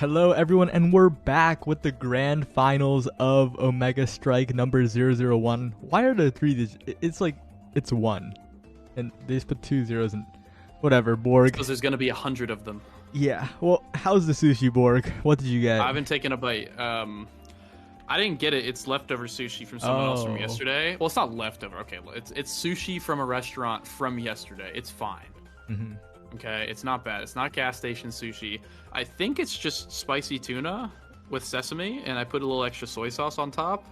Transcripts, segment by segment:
Hello everyone, and we're back with the grand finals of Omega Strike number 001. Why are there three digits? It's like, it's one. And they just put 2 zeros in. Whatever, Borg. Because there's going to be 100 of them. Yeah, well, how's the sushi, Borg? What did you get? I haven't taken a bite. I didn't get it. It's leftover sushi from someone else from yesterday. Well, it's not leftover. Okay, it's sushi from a restaurant from yesterday. It's fine. Mm-hmm. Okay, it's not bad. It's not gas station sushi. I think it's just spicy tuna with sesame, and I put a little extra soy sauce on top.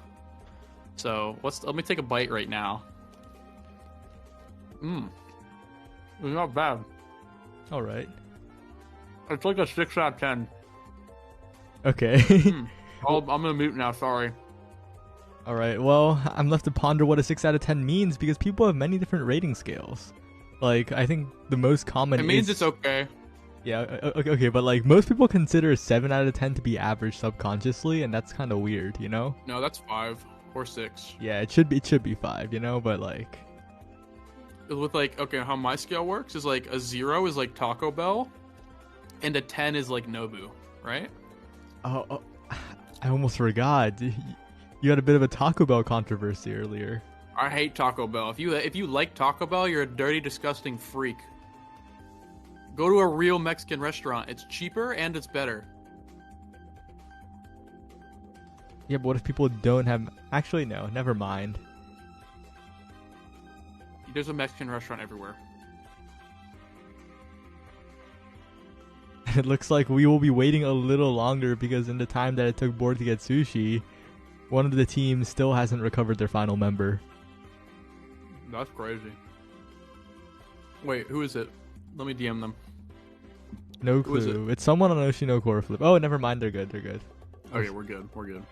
So let me take a bite right now. It's not bad. All right. It's like a 6 out of 10. Okay. I'm gonna mute now. Sorry. All right. Well, I'm left to ponder what a 6 out of 10 means because people have many different rating scales. Like, I think the most common It means it's okay. Yeah, okay, but like most people consider a 7 out of 10 to be average subconsciously, and that's kind of weird, you know? No, that's 5 or 6. Yeah, it should be 5, you know, but like with like, okay, how my scale works is like a 0 is like Taco Bell and a 10 is like Nobu, right? Oh, I almost forgot. You had a bit of a Taco Bell controversy earlier. I hate Taco Bell. If you like Taco Bell, you're a dirty, disgusting freak. Go to a real Mexican restaurant. It's cheaper and it's better. Yeah, but what if people don't have... Actually, no. Never mind. There's a Mexican restaurant everywhere. It looks like we will be waiting a little longer because in the time that it took Borg to get sushi, one of the teams still hasn't recovered their final member. That's crazy. Wait, who is it? Let me DM them. No clue. It's someone on Oshi no Koreflip. Oh, never mind. They're good. They're good. Okay, we're good. We're good.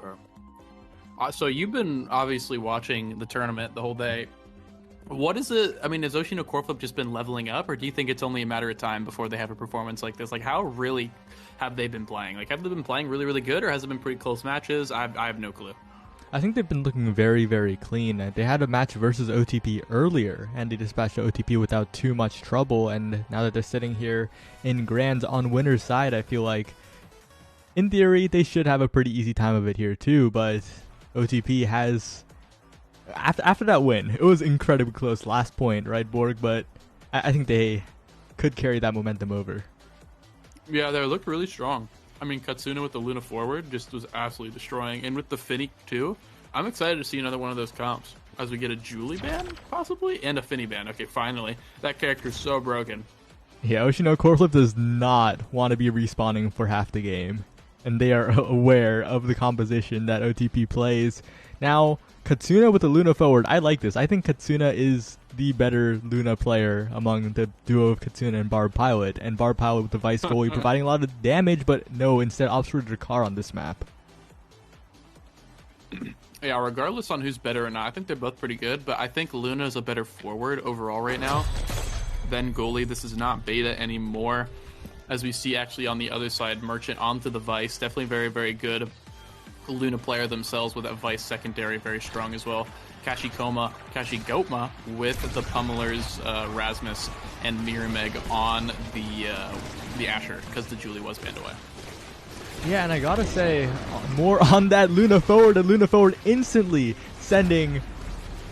Okay. So you've been obviously watching the tournament the whole day. What is it? I mean, has Oshi no Koreflip just been leveling up, or do you think it's only a matter of time before they have a performance like this? Like, how really have they been playing? Like, have they been playing really, really good, or has it been pretty close matches? I have no clue. I think they've been looking very, very clean. They had a match versus OTP earlier, and they dispatched the OTP without too much trouble. And now that they're sitting here in Grands on winner's side, I feel like, in theory, they should have a pretty easy time of it here too. But OTP has, after that win, it was incredibly close last point, right, Borg? But I think they could carry that momentum over. Yeah, they looked really strong. I mean, Katsuna with the Luna forward just was absolutely destroying. And with the Finny, too. I'm excited to see another one of those comps. As we get a Julie ban, possibly? And a Finny ban. Okay, finally. That character is so broken. Yeah, Oshi no Koreflip does not want to be respawning for half the game. And they are aware of the composition that OTP plays. Now, Katsuna with the Luna forward. I like this. I think Katsuna is the better Luna player among the duo of Katsuna and Barb Pilot. And Barb Pilot with the Vice goalie providing a lot of damage, but no, instead opts for Drakkar on this map. Yeah, regardless on who's better or not, I think they're both pretty good, but I think Luna is a better forward overall right now than goalie. This is not beta anymore. As we see actually on the other side, Merchant onto the Vice. Definitely very, very good Luna player themselves with that Vice secondary, very strong as well. Kashigoma with the Pummelers, Rasmus, and Mirameg on the Asher, because the Julie was banned away. Yeah, and I gotta say, more on that Luna forward, and Luna forward instantly sending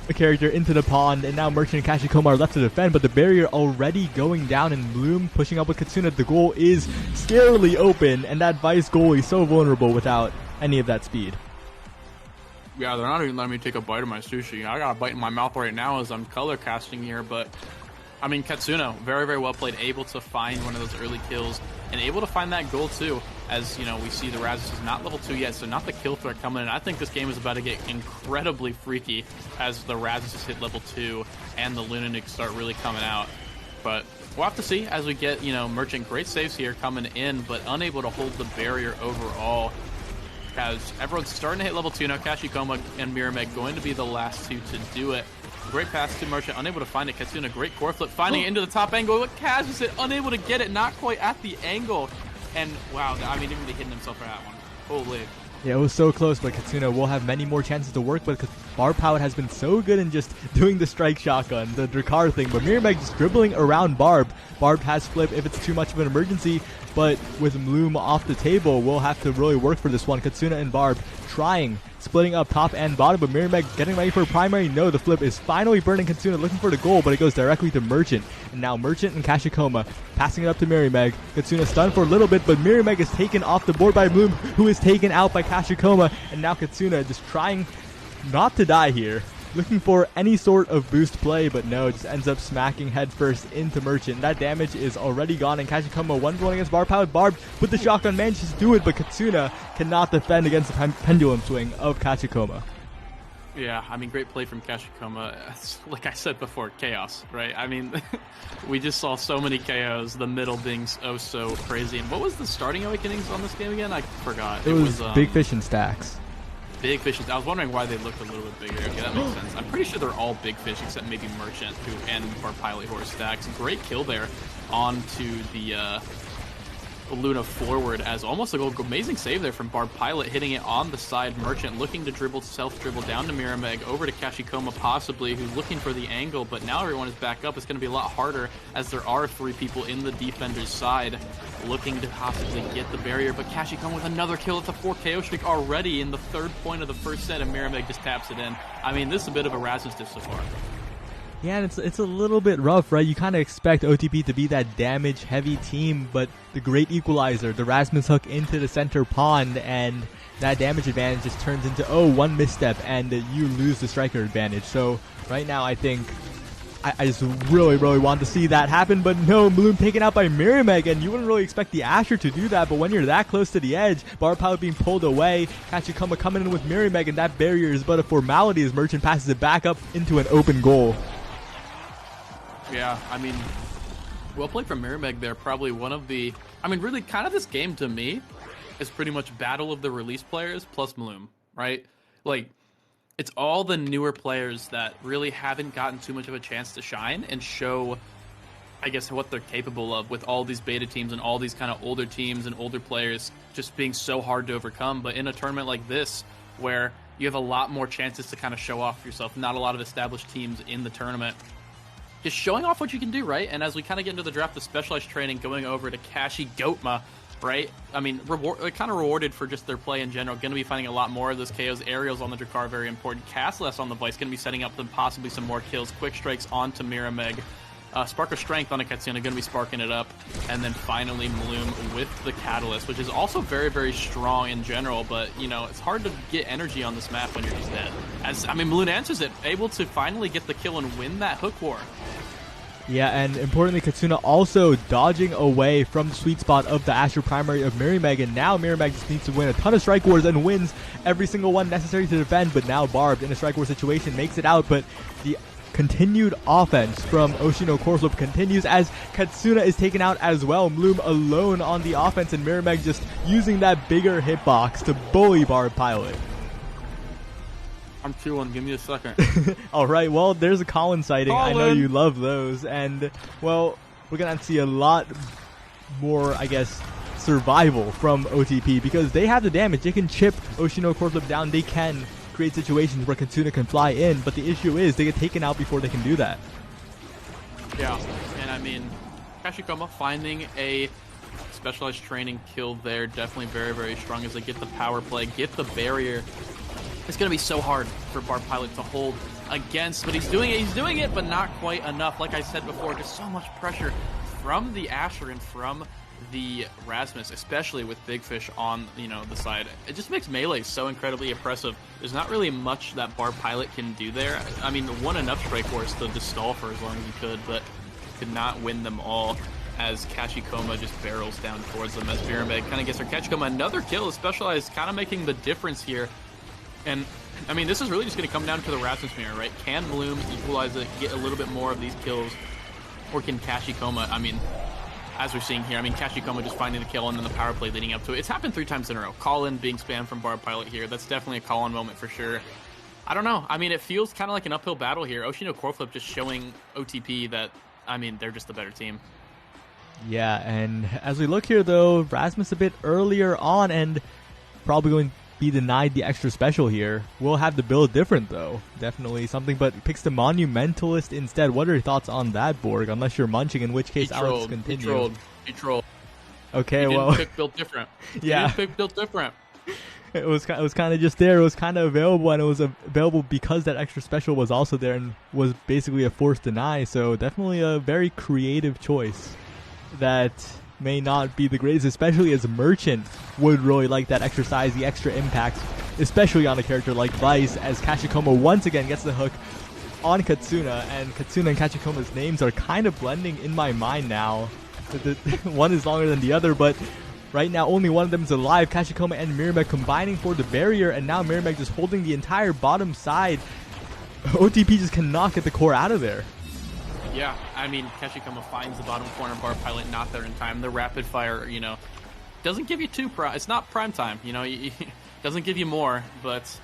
a character into the pond, and now Merchant and Kashigoma are left to defend, but the barrier already going down, and Bloom pushing up with Katsuna. The goal is scarily open, and that Vice goalie so vulnerable without any of that speed. Yeah, they're not even letting me take a bite of my sushi. I got a bite in my mouth right now as I'm color casting here, but I mean, Katsuna, very, very well played, able to find one of those early kills and able to find that goal too. As you know, we see the Razzus is not level 2 yet, so not the kill threat coming in. I think this game is about to get incredibly freaky as the Razzus hit level 2 and the Lunatics start really coming out. But we'll have to see as we get, you know, Merchant great saves here coming in, but unable to hold the barrier overall. As everyone's starting to hit level 2 now, Kashigoma and Mirameg going to be the last two to do it. Great pass to Merchant, unable to find it. Katsuna, great Koreflip, finding it into the top angle. Look, Kaz just hit, unable to get it, not quite at the angle. And wow, I mean, even really hitting himself for that one. Holy. Yeah, it was so close, but Katsuna will have many more chances to work with because Barb Pilot has been so good in just doing the strike shotgun, the Drakkar thing, but Mirror Meg just dribbling around Barb. Barb has flip if it's too much of an emergency, but with Mloom off the table, we'll have to really work for this one. Katsuna and Barb trying, splitting up top and bottom, but Mirror Meg getting ready for a primary. No, the flip is finally burning Katsuna, looking for the goal, but it goes directly to Merchant. And now Merchant and Kashikoma passing it up to Mirror Meg. Katsuna stunned for a little bit, but Mirror Meg is taken off the board by Mloom, who is taken out by Kashikoma. And now Katsuna just trying not to die here, looking for any sort of boost play, but no, just ends up smacking headfirst into Merchant. That damage is already gone, and Kashikoma 1v1 against Barb Pilot. Barb with the shotgun manages to do it, but Katsuna cannot defend against the pendulum swing of Kashikoma. Yeah, I mean, great play from Kashikoma. Like I said before, chaos, right? I mean, we just saw so many KOs, the middle being oh so crazy. And what was the starting awakenings on this game again? I forgot. It was Big Fish and Stacks. Big fishes. I was wondering why they looked a little bit bigger. Okay, that makes sense. I'm pretty sure they're all big fish except maybe Merchant and Barb Pilot who are stacks. Great kill there onto the Luna forward as almost a goal. Amazing save there from Barb Pilot, hitting it on the side. Merchant looking to dribble, self-dribble down to Mirror Meg, over to Kashikoma possibly, who's looking for the angle, but now everyone is back up. It's going to be a lot harder as there are 3 people in the defender's side looking to possibly get the barrier, but Kashikoma with another kill. It's a 4 KO streak already in the 3rd point of the first set, and Mirror Meg just taps it in. I mean, this is a bit of a Rasmus diff so far. Yeah, and it's a little bit rough, right? You kind of expect OTP to be that damage-heavy team, but the great equalizer, the Rasmus hook into the center pond, and that damage advantage just turns into, oh, one misstep, and you lose the striker advantage. So right now, I think I just really, really want to see that happen, but no, Mloom taken out by Mirror Meg, and you wouldn't really expect the Asher to do that, but when you're that close to the edge, Barb Pilot being pulled away, Kashikoma coming in with Mirror Meg, and that barrier is but a formality as Merchant passes it back up into an open goal. Yeah, I mean, well played from Mirror Meg there. Probably one of the, I mean, really kind of this game to me is pretty much battle of the release players plus Mloom, right? Like, it's all the newer players that really haven't gotten too much of a chance to shine and show, I guess, what they're capable of with all these beta teams and all these kind of older teams and older players just being so hard to overcome. But in a tournament like this, where you have a lot more chances to kind of show off yourself, not a lot of established teams in the tournament, just showing off what you can do, right? And as we kind of get into the draft, the specialized training going over to Kashi Gotma, right? I mean, kind of rewarded for just their play in general. Going to be finding a lot more of those KOs. Aerials on the Drakkar, very important. Castless on the Vice, going to be setting up them possibly some more kills. Quick strikes onto Mirror Meg. Spark of Strength on a Katsuna, going to be sparking it up. And then finally Mloom with the Catalyst, which is also very, very strong in general. But, you know, it's hard to get energy on this map when you're just dead. I mean, Mloom answers it, able to finally get the kill and win that hook war. Yeah, and importantly, Katsuna also dodging away from the sweet spot of the Asher primary of Mirror Meg, and now Mirror Meg just needs to win a ton of strike wars and wins every single one necessary to defend, but now Barb in a strike war situation makes it out, but the continued offense from Oshi no Koreflip continues as Katsuna is taken out as well. Mloom alone on the offense, and Mirror Meg just using that bigger hitbox to bully Barb Pilot. I'm chewing. Give me a second. All right. Well, there's a Colin sighting. I know you love those. And, well, we're going to see a lot more, I guess, survival from OTP because they have the damage. They can chip Oshi no Koreflip down. They can create situations where Katsuna can fly in. But the issue is they get taken out before they can do that. Yeah. And, I mean, Kashikoma finding a specialized training kill there. Definitely very, very strong as they get the power play, get the barrier. It's going to be so hard for Barb Pilot to hold against, but he's doing it, but not quite enough. Like I said before, just so much pressure from the Asher and from the Rasmus, especially with Big Fish on, you know, the side. It just makes melee so incredibly oppressive. There's not really much that Barb Pilot can do there. I mean, won enough strike wars to just stall for as long as he could, but could not win them all as Kashikoma just barrels down towards them as Mirror Meg kind of gets her. Kashikoma another kill, Specialized kind of making the difference here. And, I mean, this is really just going to come down to the Rasmus mirror, right? Can Mloom equalize it, get a little bit more of these kills, or can Kashikoma, I mean, as we're seeing here, I mean, Kashikoma just finding the kill and then the power play leading up to it. It's happened 3 times in a row. Call-in being spammed from Barb Pilot here. That's definitely a call-in moment for sure. I don't know. I mean, it feels kind of like an uphill battle here. Oshi no Koreflip just showing OTP that, I mean, they're just the better team. Yeah, and as we look here, though, Rasmus a bit earlier on and probably going be denied the extra special here. We'll have the build different though. Definitely something, but picks the Monumentalist instead. What are your thoughts on that, Borg? Unless you're munching, in which case Alex continue. He trolled. Okay, he well. didn't pick build different. Yeah. He didn't pick build different. It was kind of just there. It was kind of available, and it was available because that extra special was also there and was basically a forced deny. So definitely a very creative choice that may not be the greatest, especially as Merchant would really like that exercise, the extra impact, especially on a character like Vice, as Kashikoma once again gets the hook on Katsuna, and Katsuna and Kashikoma's names are kind of blending in my mind now. One is longer than the other, but right now only one of them is alive. Kashikoma and Mirmeg combining for the barrier, and now Mirmeg just holding the entire bottom side. OTP just cannot get the core out of there. Yeah, I mean, Kashikoma finds the bottom corner, Bar Pilot not there in time. The rapid fire, doesn't give you it's not prime time, doesn't give you more, but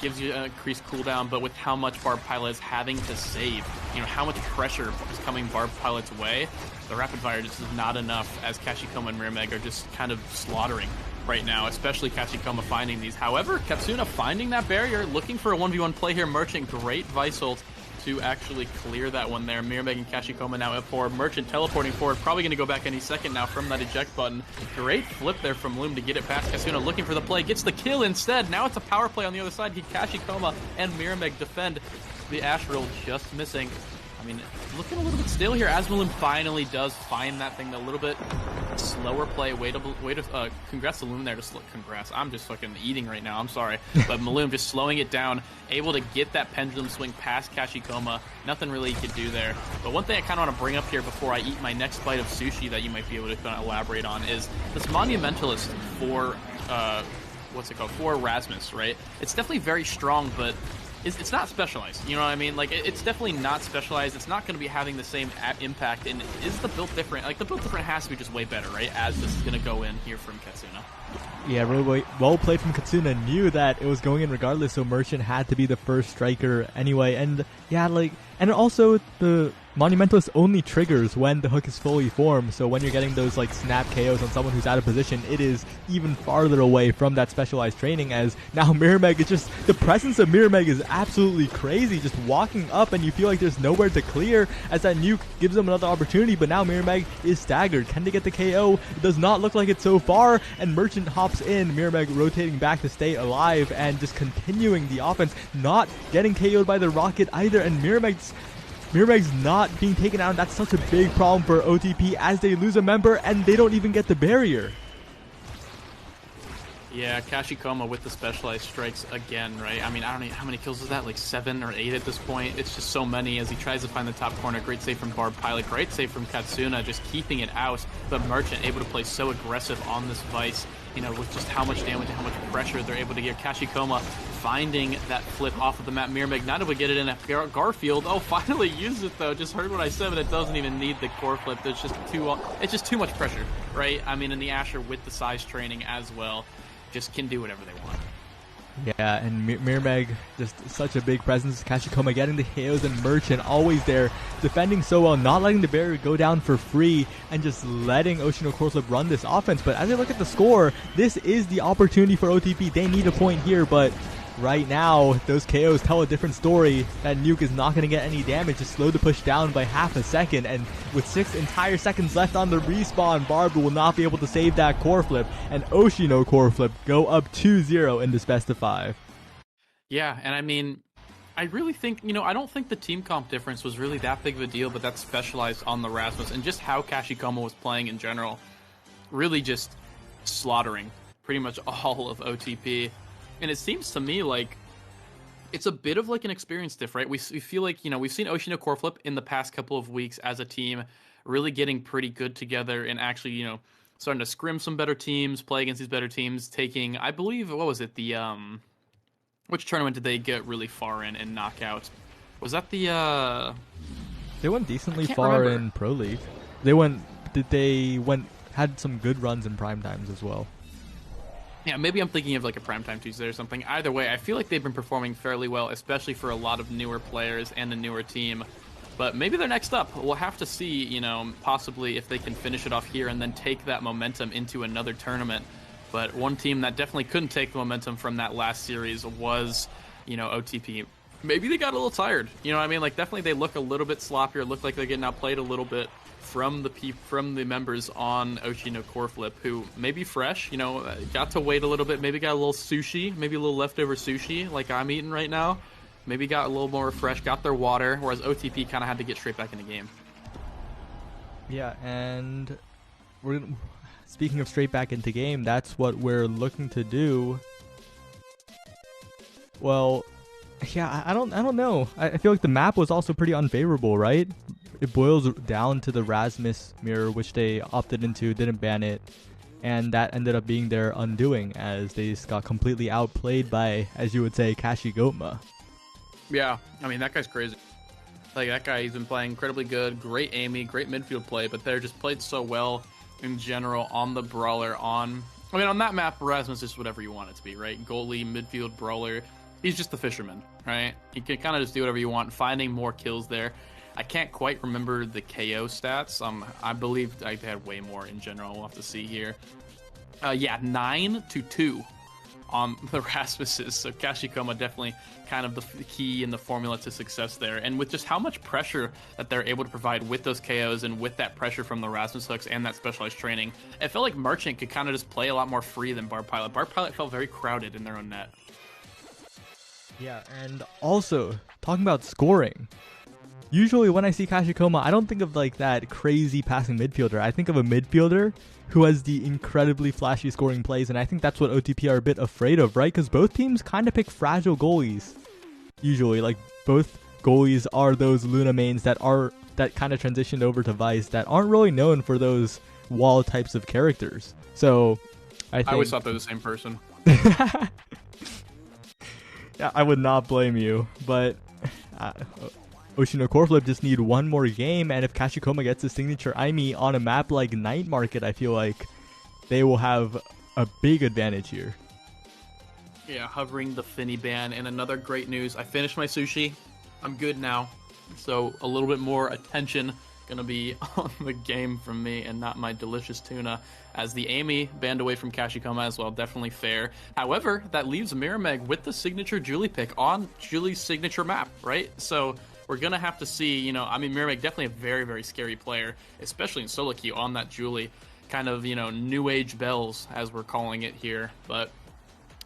gives you an increased cooldown. But with how much Bar Pilot is having to save, how much pressure is coming Bar Pilot's way, the rapid fire just is not enough, as Kashikoma and Mirmeg are just kind of slaughtering right now, especially Kashikoma finding these. However, Katsuna finding that barrier, looking for a 1v1 play here. Merchant, great Vice ult to actually clear that one there. Mirmeg and Kashikoma now at 4. Merchant teleporting forward, probably going to go back any second now from that eject button. Great flip there from Loom to get it past Katsuna, looking for the play, gets the kill instead. Now it's a power play on the other side. Kashikoma and Mirmeg defend. The Ash roll just missing. I mean, looking a little bit stale here as Maloom finally does find that thing. A little bit slower play. Congrats to Loom there. Congrats. I'm just fucking eating right now. I'm sorry. But Maloom just slowing it down, able to get that pendulum swing past Kashikoma. Nothing really he could do there. But one thing I kind of want to bring up here before I eat my next bite of sushi that you might be able to kind of elaborate on is this Monumentalist for, for Rasmus, right? It's definitely very strong, but it's not specialized, you know what I mean? Like, it's definitely not specialized. It's not going to be having the same impact. And is the build different? Like, the build different has to be just way better, right? As this is going to go in here from Katsuna. Yeah, really well played from Katsuna. Knew that it was going in regardless, so Merchant had to be the first striker anyway. And yeah, and also the Monumentalist only triggers when the hook is fully formed, so when you're getting those snap KOs on someone who's out of position, it is even farther away from that specialized training, as now Mirmeg is just, the presence of Mirmeg is absolutely crazy, just walking up and you feel like there's nowhere to clear, as that nuke gives them another opportunity, but now Mirmeg is staggered. Can they get the KO? It does not look like it so far, and Merchant hops in, Mirmeg rotating back to stay alive and just continuing the offense, not getting KO'd by the rocket either, and Mirmeg's not being taken out, and that's such a big problem for OTP as they lose a member and they don't even get the barrier. Yeah, Kashikoma with the specialized strikes again, right? I mean, I don't know how many kills is that, like 7 or 8 at this point. It's just so many as he tries to find the top corner. Great save from Barb Pilot, great save from Katsuna, just keeping it out. But Merchant able to play so aggressive on this Vice, with just how much damage and how much pressure they're able to get. Kashikoma finding that flip off of the map. Mirmeg not able to get it in at Garfield. Oh, finally used it though. Just heard what I said, but it doesn't even need the Koreflip. It's just too much pressure, right? I mean, in the Asher with the size training as well, just can do whatever they want. Yeah, and Mirmeg, just such a big presence. Kashikoma getting the KOs, and Merchant always there, defending so well, not letting the barrier go down for free, and just letting Oshi no Koreflip run this offense. But as I look at the score, this is the opportunity for OTP. They need a point here, but right now, those KOs tell a different story. That nuke is not going to get any damage. Just slow the push down by half a second. And with 6 entire seconds left on the respawn, Barb will not be able to save that Koreflip. And Oshi no Koreflip go up 2-0 in this best of 5. Yeah, and I mean, I really think, I don't think the team comp difference was really that big of a deal, but that's specialized on the Rasmus. And just how Kashikoma was playing in general, really just slaughtering pretty much all of OTP. And it seems to me like it's a bit of like an experience diff, right? We feel like, we've seen Oshi no Koreflip in the past couple of weeks as a team really getting pretty good together and actually, starting to scrim some better teams, play against these better teams, taking, I believe, what was it? Which tournament did they get really far in and knock out? Was that the, They went decently far in Pro League. Had some good runs in prime times as well. Yeah, maybe I'm thinking of like a Primetime Tuesday or something. Either way, I feel like they've been performing fairly well, especially for a lot of newer players and a newer team. But maybe they're next up. We'll have to see, possibly if they can finish it off here and then take that momentum into another tournament. But one team that definitely couldn't take the momentum from that last series was, OTP. Maybe they got a little tired. You know what I mean? Like, definitely they look a little bit sloppier, look like they're getting outplayed a little bit from the members on Oshi no Koreflip, who may be fresh, got to wait a little bit, maybe got a little sushi, maybe a little leftover sushi like I'm eating right now. Maybe got a little more refreshed, got their water, whereas OTP kind of had to get straight back in the game. Yeah, and speaking of straight back into game, that's what we're looking to do. Well, yeah, I don't know. I feel like the map was also pretty unfavorable, right? It boils down to the Rasmus mirror, which they opted into, didn't ban it, and that ended up being their undoing, as they just got completely outplayed by, as you would say, Kashigoma. Yeah, I mean, that guy's crazy. Like, that guy, he's been playing incredibly good, great aiming, great midfield play, but they're just played so well in general on the brawler. On that map, Rasmus is whatever you want it to be, right? Goalie, midfield, brawler. He's just the fisherman, right? You can kind of just do whatever you want, finding more kills there. I can't quite remember the KO stats. I believe I had way more in general. We'll have to see here. Yeah, 9-2 on the Rasmuses. So Kashikoma definitely kind of the key in the formula to success there. And with just how much pressure that they're able to provide with those KOs and with that pressure from the Rasmus hooks and that specialized training, it felt like Merchant could kind of just play a lot more free than Barb Pilot. Barb Pilot felt very crowded in their own net. Yeah, and also, talking about scoring, usually when I see Kashikoma, I don't think of like that crazy passing midfielder. I think of a midfielder who has the incredibly flashy scoring plays, and I think that's what OTP are a bit afraid of, right? Because both teams kind of pick fragile goalies. Usually, like, both goalies are those Luna mains that kind of transitioned over to Vice that aren't really known for those wall types of characters. So, I always thought they're the same person. Yeah, I would not blame you, but Oshi no Koreflip just need one more game, and if Kashikoma gets his signature Aimi on a map like Night Market, I feel like they will have a big advantage here. Yeah, hovering the Finny ban. And another great news, I finished my sushi. I'm good now. So a little bit more attention going to be on the game from me and not my delicious tuna, as the Amy banned away from Kashikoma as well. Definitely fair. However, that leaves Mirameg with the signature Julie pick on Julie's signature map, right? So we're going to have to see, Mirameg definitely a very, very scary player, especially in solo queue on that Julie. Kind of, new age bells, as we're calling it here. But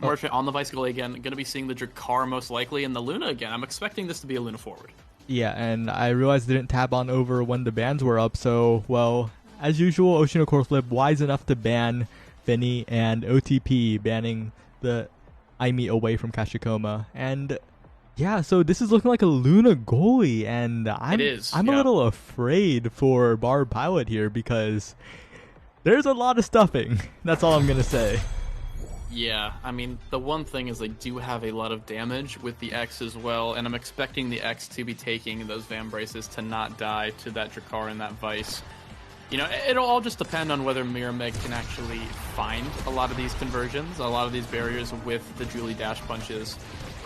Merchant on the Vice goalie again. Going to be seeing the Drakkar most likely, and the Luna again. I'm expecting this to be a Luna forward. Yeah, and I realized I didn't tab on over when the bans were up, so, well, as usual, Oshi no Koreflip wise enough to ban Finny, and OTP banning the Aimi away from Kashikoma. And yeah, so this is looking like a Luna goalie, and I'm a little afraid for Barb Pilot here, because there's a lot of stuffing. That's all I'm going to say. Yeah, I mean, the one thing is they do have a lot of damage with the X as well, and I'm expecting the X to be taking those Van Braces to not die to that Drakkar and that Vice. It'll all just depend on whether Mirameg can actually find a lot of these conversions, a lot of these barriers with the Julie dash punches.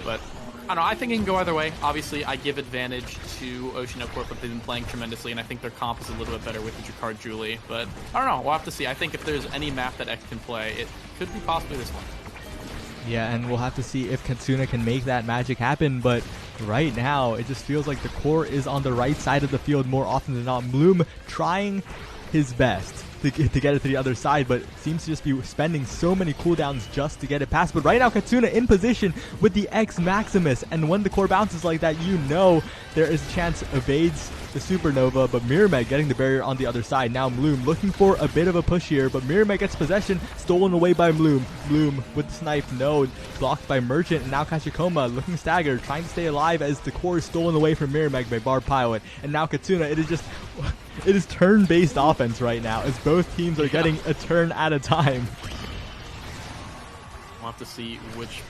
But I don't know, I think it can go either way. Obviously, I give advantage to Oshi no Koreflip. They've been playing tremendously, and I think their comp is a little bit better with the Drakkar Julie. But I don't know, we'll have to see. I think if there's any map that X can play, it could be possibly this one. Yeah, and we'll have to see if Katsuna can make that magic happen, but right now, it just feels like the core is on the right side of the field more often than not. Bloom trying his best to get it to the other side, but seems to just be spending so many cooldowns just to get it past. But right now, Katsuna in position with the X Maximus, and when the core bounces like that, there is a chance evades the Supernova, but Mirameg getting the barrier on the other side. Now Bloom looking for a bit of a push here, but Mirameg gets possession, stolen away by Bloom. Bloom with the snipe, no, blocked by Merchant, and now Kashikoma looking staggered, trying to stay alive as the core is stolen away from Mirameg by Barb Pilot. And now Katsuna, it is turn-based offense right now, as both teams are getting a turn at a time. We'll have to see which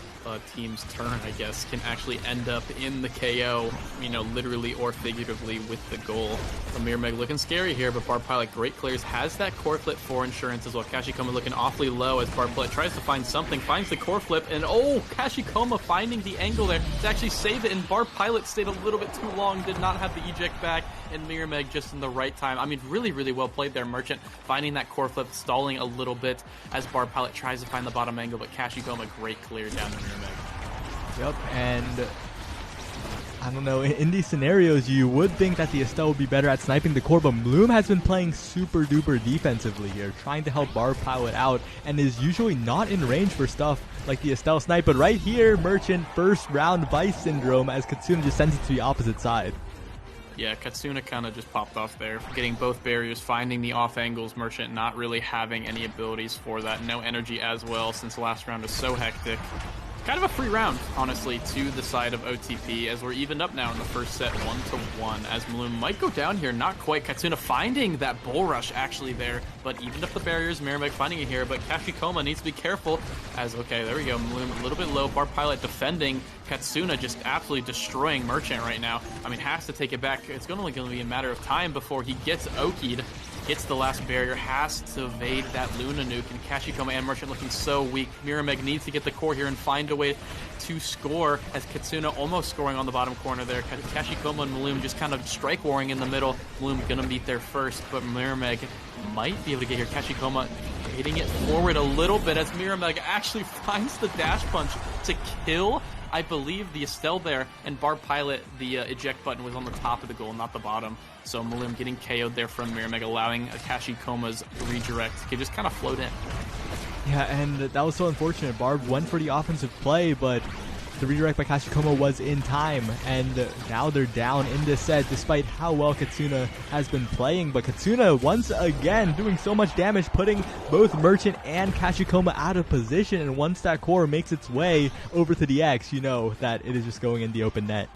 team's turn, I guess, can actually end up in the KO, you know, literally or figuratively with the goal. Mirmeg looking scary here, but Barb Pilot, great clears, has that Koreflip for insurance as well. Kashikoma looking awfully low as Barb Pilot tries to find something, finds the Koreflip, and oh, Kashikoma finding the angle there to actually save it, and Barb Pilot stayed a little bit too long, did not have the eject back, and Mirmeg just in the right time. I mean, really, really well played there. Merchant finding that Koreflip, stalling a little bit as Barb Pilot tries to find the bottom angle, but Kashikoma, great clear down to Mirmeg. Yep, and I don't know, in these scenarios, you would think that the Estelle would be better at sniping the core, but Bloom has been playing super duper defensively here, trying to help Barb Pilot out, and is usually not in range for stuff like the Estelle snipe, but right here, Merchant first round Vice Syndrome as Katsuna just sends it to the opposite side. Yeah, Katsuna kind of just popped off there, getting both barriers, finding the off angles, Merchant not really having any abilities for that, no energy as well since the last round is so hectic. Kind of a free round, honestly, to the side of OTP, as we're evened up now in the first set 1-1, as Maloom might go down here, not quite. Katsuna finding that bull rush actually there, but evened up the barriers, Mirmeg finding it here, but Kashikoma needs to be careful, as, okay, there we go, Maloom a little bit low, Barb Pilot defending, Katsuna just absolutely destroying Merchant right now. I mean, has to take it back. It's only going to be a matter of time before he gets Oki'd. Hits the last barrier, has to evade that Luna nuke, and Kashikoma and Merchant looking so weak. Mirmeg needs to get the core here and find a way to score, as Katsuna almost scoring on the bottom corner there. Kashikoma and Maloom just kind of strike warring in the middle. Maloom gonna beat there first, but Mirmeg might be able to get here. Kashikoma hitting it forward a little bit as Mirmeg actually finds the dash punch to kill, I believe, the Estelle there, and Barb Pilot, the eject button was on the top of the goal, not the bottom. So Maloom getting KO'd there from Mirmeg, allowing Kashikoma's redirect to just kind of float in. Yeah, and that was so unfortunate. Barb went for the offensive play, but the redirect by Kashikoma was in time, and now they're down in this set despite how well Katsuna has been playing. But Katsuna once again doing so much damage, putting both Merchant and Kashikoma out of position, and once that core makes its way over to the X, you know that it is just going in the open net.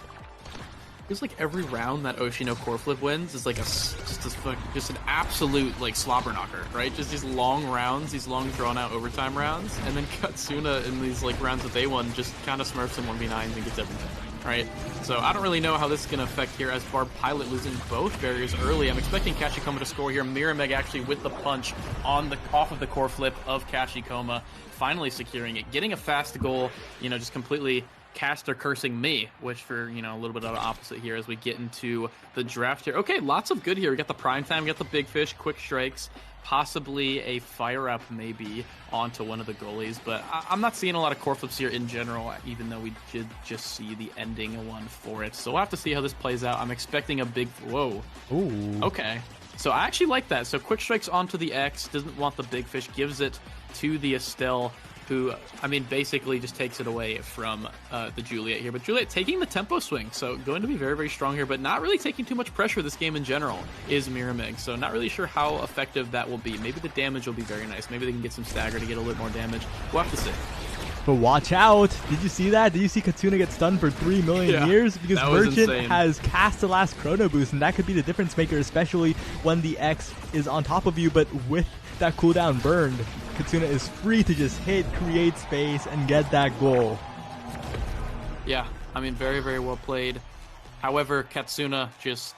Feels like every round that Oshi no Koreflip wins is like just an absolute like slobber knocker, right? Just these long rounds, these long drawn out overtime rounds, and then Katsuna in these like rounds that they won just kind of smurfs in 1v9s and gets everything, right? So I don't really know how this is going to affect here as Barb Pilot losing both barriers early. I'm expecting Kashikoma to score here. Mirmeg actually with the punch on the off of the Koreflip of Kashikoma, finally securing it, getting a fast goal, you know, just completely caster cursing me, which for, you know, a little bit of the opposite here as we get into the draft here. Okay, lots of good here. We got the prime time, we got the big fish, quick strikes, possibly a fire up maybe onto one of the goalies, but I'm not seeing a lot of core flips here in general, even though we did just see the ending one for it. So we'll have to see how this plays out. I'm expecting a big, whoa. Ooh. Okay. So I actually like that. So quick strikes onto the X, doesn't want the big fish, gives it to the Estelle, who, I mean, basically just takes it away from the Juliet here. But Juliet taking the tempo swing, so going to be very, very strong here, but not really taking too much pressure this game in general is Mirmeg. So not really sure how effective that will be. Maybe the damage will be very nice. Maybe they can get some stagger to get a little more damage. We'll have to see. But watch out! Did you see that? Did you see Katsuna get stunned for 3 million years? Because Merchant has cast the last Chrono Boost, and that could be the difference maker, especially when the X is on top of you. But with that cooldown burned, Katsuna is free to just hit, create space, and get that goal. Yeah, I mean, very, very well played. However, Katsuna just...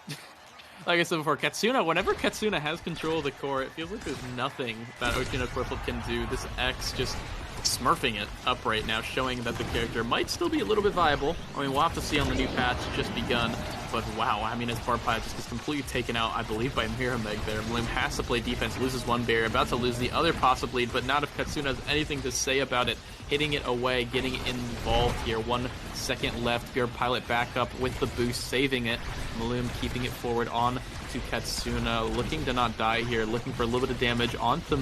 like I said before, Katsuna, whenever Katsuna has control of the core, it feels like there's nothing that Oshi no Koreflip can do. This X just smurfing it up right now, showing that the character might still be a little bit viable. I mean, we'll have to see on the new patch just begun. But wow, I mean, as Barb Pilot just gets completely taken out, I believe, by Mirmeg there. Lim has to play defense, loses one barrier, about to lose the other possibly, but not if Katsuna has anything to say about it. Hitting it away, getting involved here. 1 second left. Barb Pilot back up with the boost, saving it. Maloom keeping it forward on to Katsuna, looking to not die here, looking for a little bit of damage onto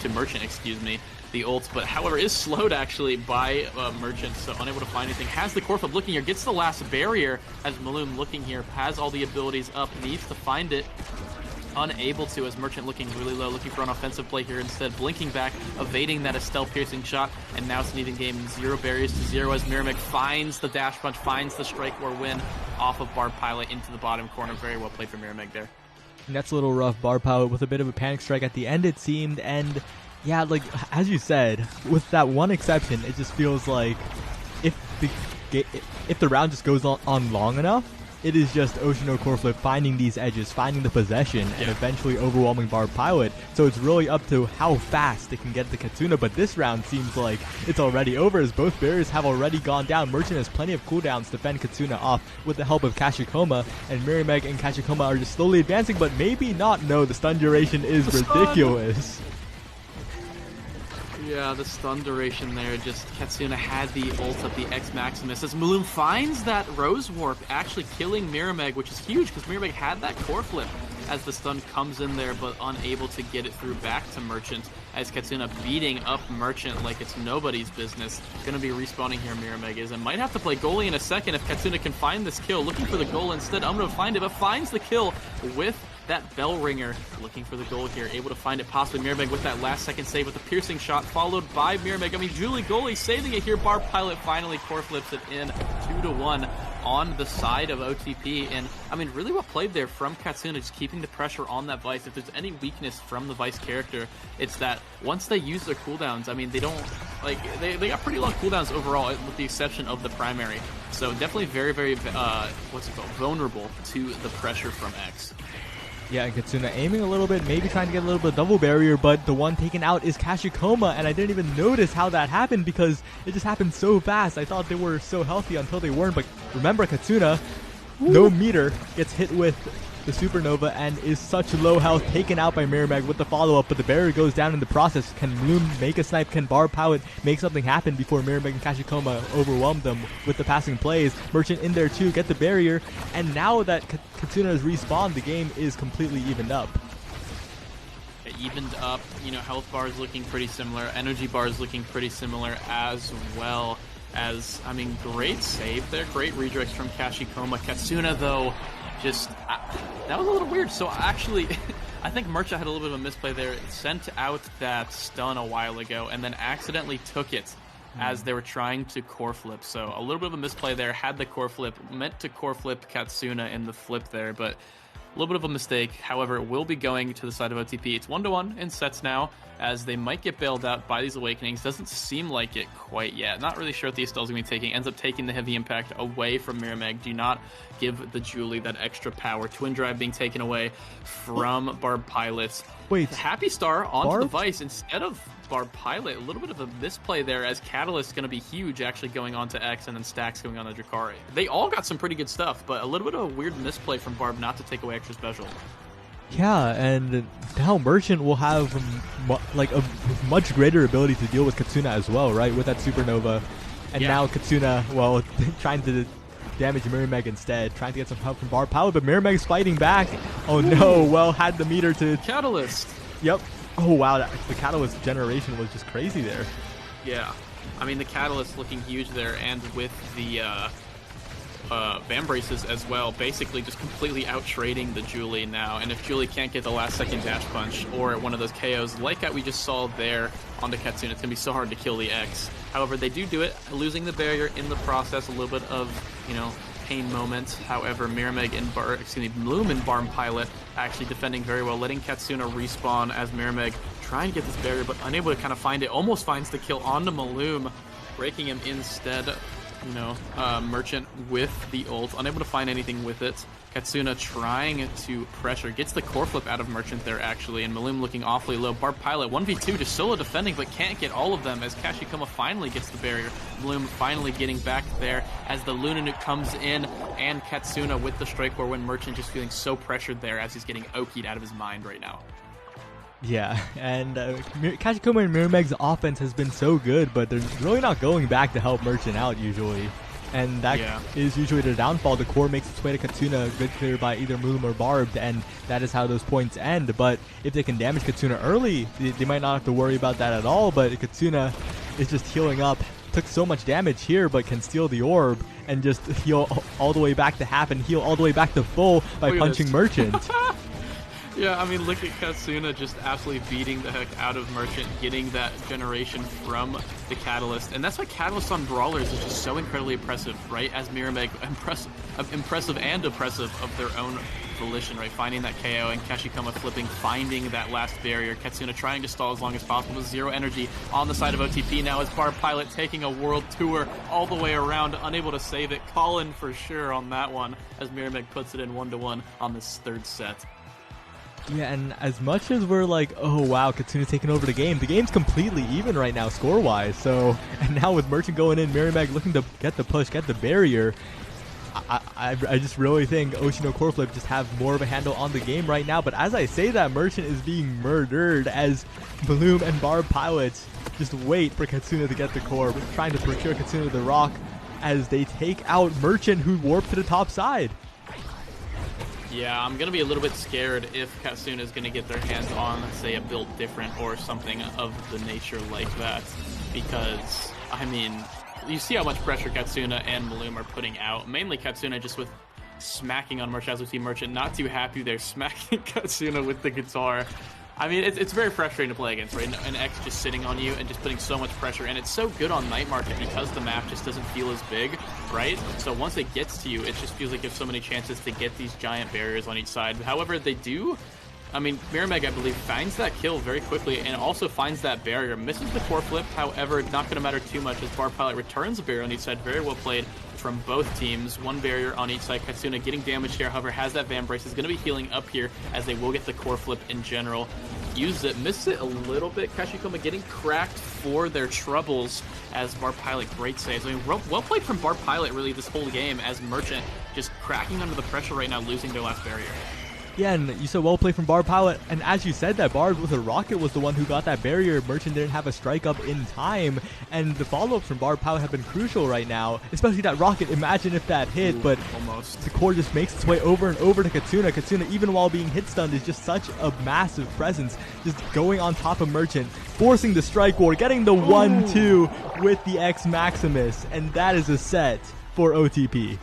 Merchant, excuse me. The ult, but however is slowed actually by Merchant, so unable to find anything. Has the Koreflip looking here, gets the last barrier as Maloom looking here, has all the abilities up, needs to find it. Unable to, as Merchant looking really low, looking for an offensive play here instead, blinking back, evading that Estelle piercing shot, and now it's an even game, 0 barriers to 0 as Mirmeg finds the dash punch, finds the strike or win off of Barb Pilot into the bottom corner. Very well played for Mirmeg there. And that's a little rough. Barb Pilot with a bit of a panic strike at the end, it seemed, and yeah, like, as you said, with that one exception, it just feels like if the round just goes on long enough, it is just Oshi no Koreflip finding these edges, finding the possession, and eventually overwhelming Barb Pilot. So it's really up to how fast they can get the Katsuna, but this round seems like it's already over as both barriers have already gone down. Merchant has plenty of cooldowns to fend Katsuna off with the help of Kashikoma, and Mirameg and Kashikoma are just slowly advancing, but maybe not. No, the stun duration is ridiculous. Yeah, the stun duration there, just Katsuna had the ult of the X Maximus as Maloom finds that Rose Warp, actually killing Mirameg, which is huge because Mirameg had that Koreflip as the stun comes in there, but unable to get it through back to Merchant, as Katsuna beating up Merchant like it's nobody's business. Gonna be respawning here, Mirameg is, and might have to play goalie in a second if Katsuna can find this kill. Looking for the goal instead, I'm gonna find it, but finds the kill with that bell ringer, looking for the goal here, able to find it possibly. Mirameg with that last second save with a piercing shot, followed by Mirameg. I mean, Julie goalie saving it here. Barb Pilot finally Koreflips it in 2-1 on the side of OTP. And I mean, really well played there from Katsuna, just keeping the pressure on that Vice. If there's any weakness from the Vice character, it's that once they use their cooldowns, I mean, they don't, like, they got pretty long cooldowns overall, with the exception of the primary. So definitely very, very, vulnerable to the pressure from X. Yeah, and Katsuna aiming a little bit, maybe trying to get a little bit of double barrier, but the one taken out is Kashikoma, and I didn't even notice how that happened because it just happened so fast. I thought they were so healthy until they weren't, but remember Katsuna, no meter, gets hit with the Supernova and is such low health, taken out by Mirameg with the follow-up, but the barrier goes down in the process. Can Bloom make a snipe? Can Barb Pilot make something happen before Mirameg and Kashikoma overwhelm them with the passing plays? Merchant in there too, get the barrier, and now that Katsuna has respawned, the game is completely evened up. Evened up, you know, health bars looking pretty similar, energy bars looking pretty similar as well. As, I mean, great save there, great redirects from Kashikoma. Katsuna, though, just, that was a little weird. So actually, I think Merchant had a little bit of a misplay there. It sent out that stun a while ago and then accidentally took it as they were trying to Koreflip. So a little bit of a misplay there. Had the Koreflip, meant to Koreflip Katsuna in the flip there, but a little bit of a mistake. However, it will be going to the side of OTP. It's 1-1 in sets now, as they might get bailed out by these Awakenings. Doesn't seem like it quite yet. Not really sure what the Estelle's going to be taking. Ends up taking the heavy impact away from Mirameg. Do not give the Julie that extra power. Twin Drive being taken away from Barb Pilot. Wait, Happy Star onto the Vice instead of Barb Pilot. A little bit of a misplay there, as Catalyst going to be huge, actually going on to X, and then Stacks going on to Drakari. They all got some pretty good stuff, but a little bit of a weird misplay from Barb not to take away extra special. Yeah, and now Merchant will have like a much greater ability to deal with Katsuna as well, right? With that Supernova. And now Katsuna, well, trying to damage Mirameg instead, trying to get some help from Barb Pilot, but Mirameg's fighting back. Oh no, well, had the meter to... Catalyst! Yep. Oh wow, the Catalyst generation was just crazy there. Yeah. I mean, the Catalyst looking huge there, and with the Vambraces as well, basically just completely out-trading the Julie now. And if Julie can't get the last-second dash punch or one of those KOs like that we just saw there onto Katsuna, it's going to be so hard to kill the X. However, they do it, losing the barrier in the process, a little bit of, you know, pain moment. However, Mirameg and Bloom and Barb Pilot actually defending very well, letting Katsuna respawn as Mirameg trying to get this barrier, but unable to kind of find it. Almost finds the kill onto Maloom, breaking him instead. You know, Merchant with the ult, unable to find anything with it. Katsuna trying to pressure, gets the Koreflip out of Merchant there actually, and Maloom looking awfully low. Barb Pilot 1v2 just solo defending, but can't get all of them as Kashikoma finally gets the barrier. Maloom finally getting back there as the Luna Nuke comes in, and Katsuna with the Strike Core when Merchant just feeling so pressured there as he's getting Oki'd out of his mind right now. Yeah, and Kashikoma and Mirameg's offense has been so good, but they're really not going back to help Merchant out usually. And that is usually their downfall. The core makes its way to Katsuna, good clear by either Maloom or Barbed, and that is how those points end. But if they can damage Katsuna early, they might not have to worry about that at all, but Katsuna is just healing up. Took so much damage here, but can steal the orb and just heal all the way back to half and heal all the way back to full by punching Merchant. Yeah, I mean, look at Katsuna just absolutely beating the heck out of Merchant, getting that generation from the Catalyst. And that's why Catalyst on Brawlers is just so incredibly impressive, right? As Mirameg, impressive and oppressive of their own volition, right? Finding that KO and Kashikoma flipping, finding that last barrier. Katsuna trying to stall as long as possible with zero energy on the side of OTP now as Barb Pilot taking a world tour all the way around, unable to save it. Colin for sure on that one as Miramac puts it in 1-1 on this third set. Yeah, and as much as we're like, oh wow, Katsuna's taking over the game's completely even right now score-wise. So, and now with Merchant going in, Miramac looking to get the push, get the barrier. I just really think Oshi no Koreflip just have more of a handle on the game right now. But as I say that, Merchant is being murdered as Bloom and Barb Pilots just wait for Katsuna to get the core, trying to procure Katsuna the rock as they take out Merchant, who warped to the top side. Yeah, I'm going to be a little bit scared if Katsuna is going to get their hands on, let's say, a build different or something of the nature like that. Because, I mean, you see how much pressure Katsuna and Bloom are putting out. Mainly Katsuna just with smacking on Merchant, as we see Merchant not too happy there, smacking Katsuna with the guitar. I mean, it's very frustrating to play against, right? An X just sitting on you and just putting so much pressure. And it's so good on Night Market because the map just doesn't feel as big, right? So once it gets to you, it just feels like you have so many chances to get these giant barriers on each side. However, they do. I mean, Miramac, I believe, finds that kill very quickly and also finds that barrier. Misses the Koreflip, however, not going to matter too much as Barb Pilot returns a barrier on each side. Very well played from both teams. One barrier on each side. Katsuna getting damage here, however, has that Van Brace. Is going to be healing up here as they will get the Koreflip in general. Uses it, misses it a little bit. Kashikoma getting cracked for their troubles as Barb Pilot, great saves. I mean, well played from Barb Pilot really this whole game as Merchant just cracking under the pressure right now, losing their last barrier. Yeah, and you said well played from Barb Pilot, and as you said that, Barb with a rocket was the one who got that barrier. Merchant didn't have a strike up in time, and the follow-ups from Barb Pilot have been crucial right now, especially that rocket. Imagine if that hit. But almost. The core just makes its way over and over to Katsuna. Katsuna, even while being hit stunned, is just such a massive presence, just going on top of Merchant, forcing the strike war, getting the 1-2 with the X Maximus, and that is a set for OTP.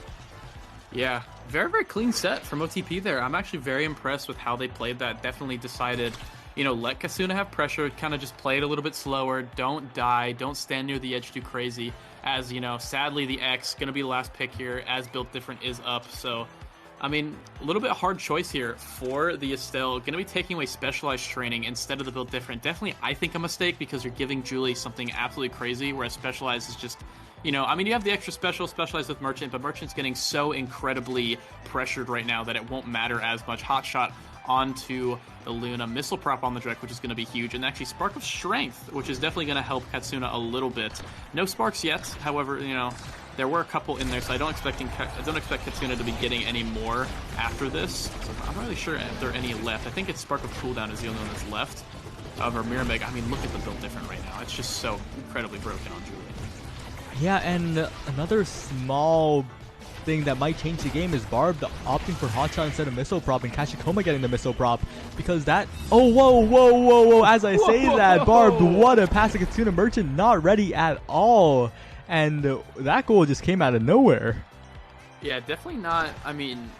Yeah. Very, very clean set from OTP there. I'm actually very impressed with how they played that. Definitely decided, you know, let Katsuna have pressure, kind of just play it a little bit slower. Don't die. Don't stand near the edge too crazy. As, you know, sadly, the X going to be the last pick here as Built Different is up. So, I mean, a little bit hard choice here for the Estelle. Going to be taking away Specialized Training instead of the Built Different. Definitely, I think, a mistake because you're giving Julie something absolutely crazy, whereas Specialized is just... You know, I mean, you have the extra Specialized with Merchant, but Merchant's getting so incredibly pressured right now that it won't matter as much. Hot shot onto the Luna. Missile prop on the direct, which is going to be huge. And actually Spark of Strength, which is definitely going to help Katsuna a little bit. No sparks yet. However, you know, there were a couple in there, so I don't expect Katsuna to be getting any more after this. So I'm not really sure if there are any left. I think it's Spark of Cooldown is the only one that's left. However, Miramac, I mean, look at the build different right now. It's just so incredibly broken on Julie. Yeah, and another small thing that might change the game is Barb opting for Hotshot instead of Missile Prop and Kashikoma getting the Missile Prop because that... Oh, whoa. As I say that, Barb, what a pass to Katsuna. Merchant not ready at all. And that goal just came out of nowhere. Yeah, definitely not. I mean,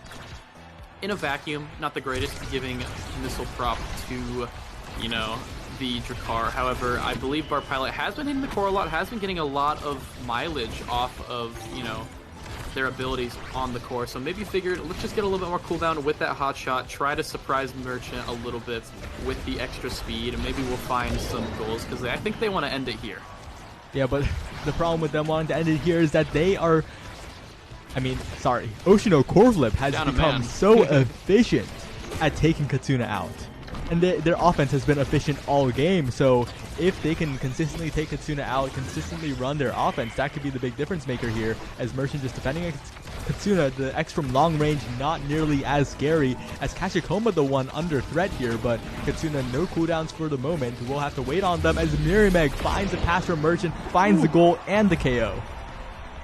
in a vacuum, not the greatest giving Missile Prop to, you know, the Drakkar. However, I believe Barb Pilot has been hitting the core a lot, has been getting a lot of mileage off of, you know, their abilities on the core. So maybe figured, let's just get a little bit more cooldown with that hot shot, try to surprise Merchant a little bit with the extra speed, and maybe we'll find some goals, because I think they want to end it here. Yeah, but the problem with them wanting to end it here is that they are... I mean, sorry. Oshi no Koreflip has become so efficient at taking Katsuna out. And their offense has been efficient all game, so if they can consistently take Katsuna out, consistently run their offense, that could be the big difference maker here, as Merchant just defending against Katsuna, the X from long range not nearly as scary, as Kashikoma the one under threat here, but Katsuna no cooldowns for the moment. We'll have to wait on them as Miramac finds a pass from Merchant, finds the goal and the KO.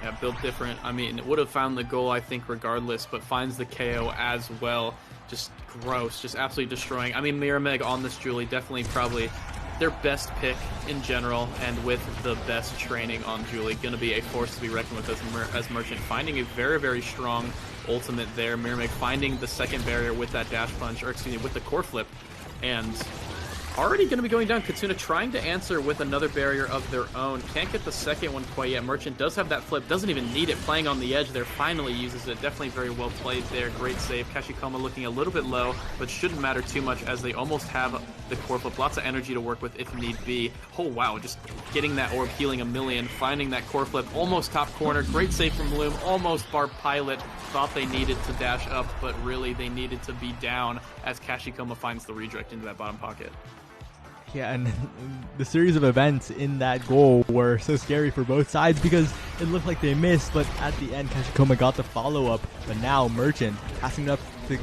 Yeah, built different. I mean, it would have found the goal, I think, regardless, but finds the KO as well. Just gross, just absolutely destroying. I mean, Miramac on this Julie, definitely probably their best pick in general, and with the best training on Julie, going to be a force to be reckoned with as Merchant, finding a very, very strong ultimate there. Miramac finding the second barrier with that dash punch, or excuse me, with the core flip, and already going to be going down. Katsuna trying to answer with another barrier of their own. Can't get the second one quite yet. Merchant does have that flip. Doesn't even need it. Playing on the edge there. Finally uses it. Definitely very well played there. Great save. Kashikoma looking a little bit low, but shouldn't matter too much as they almost have the Koreflip. Lots of energy to work with if need be. Oh, wow. Just getting that orb, healing a million. Finding that Koreflip. Almost top corner. Great save from Bloom. Almost Barb Pilot. Thought they needed to dash up, but really they needed to be down as Kashikoma finds the redirect into that bottom pocket. Yeah, and the series of events in that goal were so scary for both sides because it looked like they missed, but at the end, Kashikoma got the follow-up. But now Merchant passing up to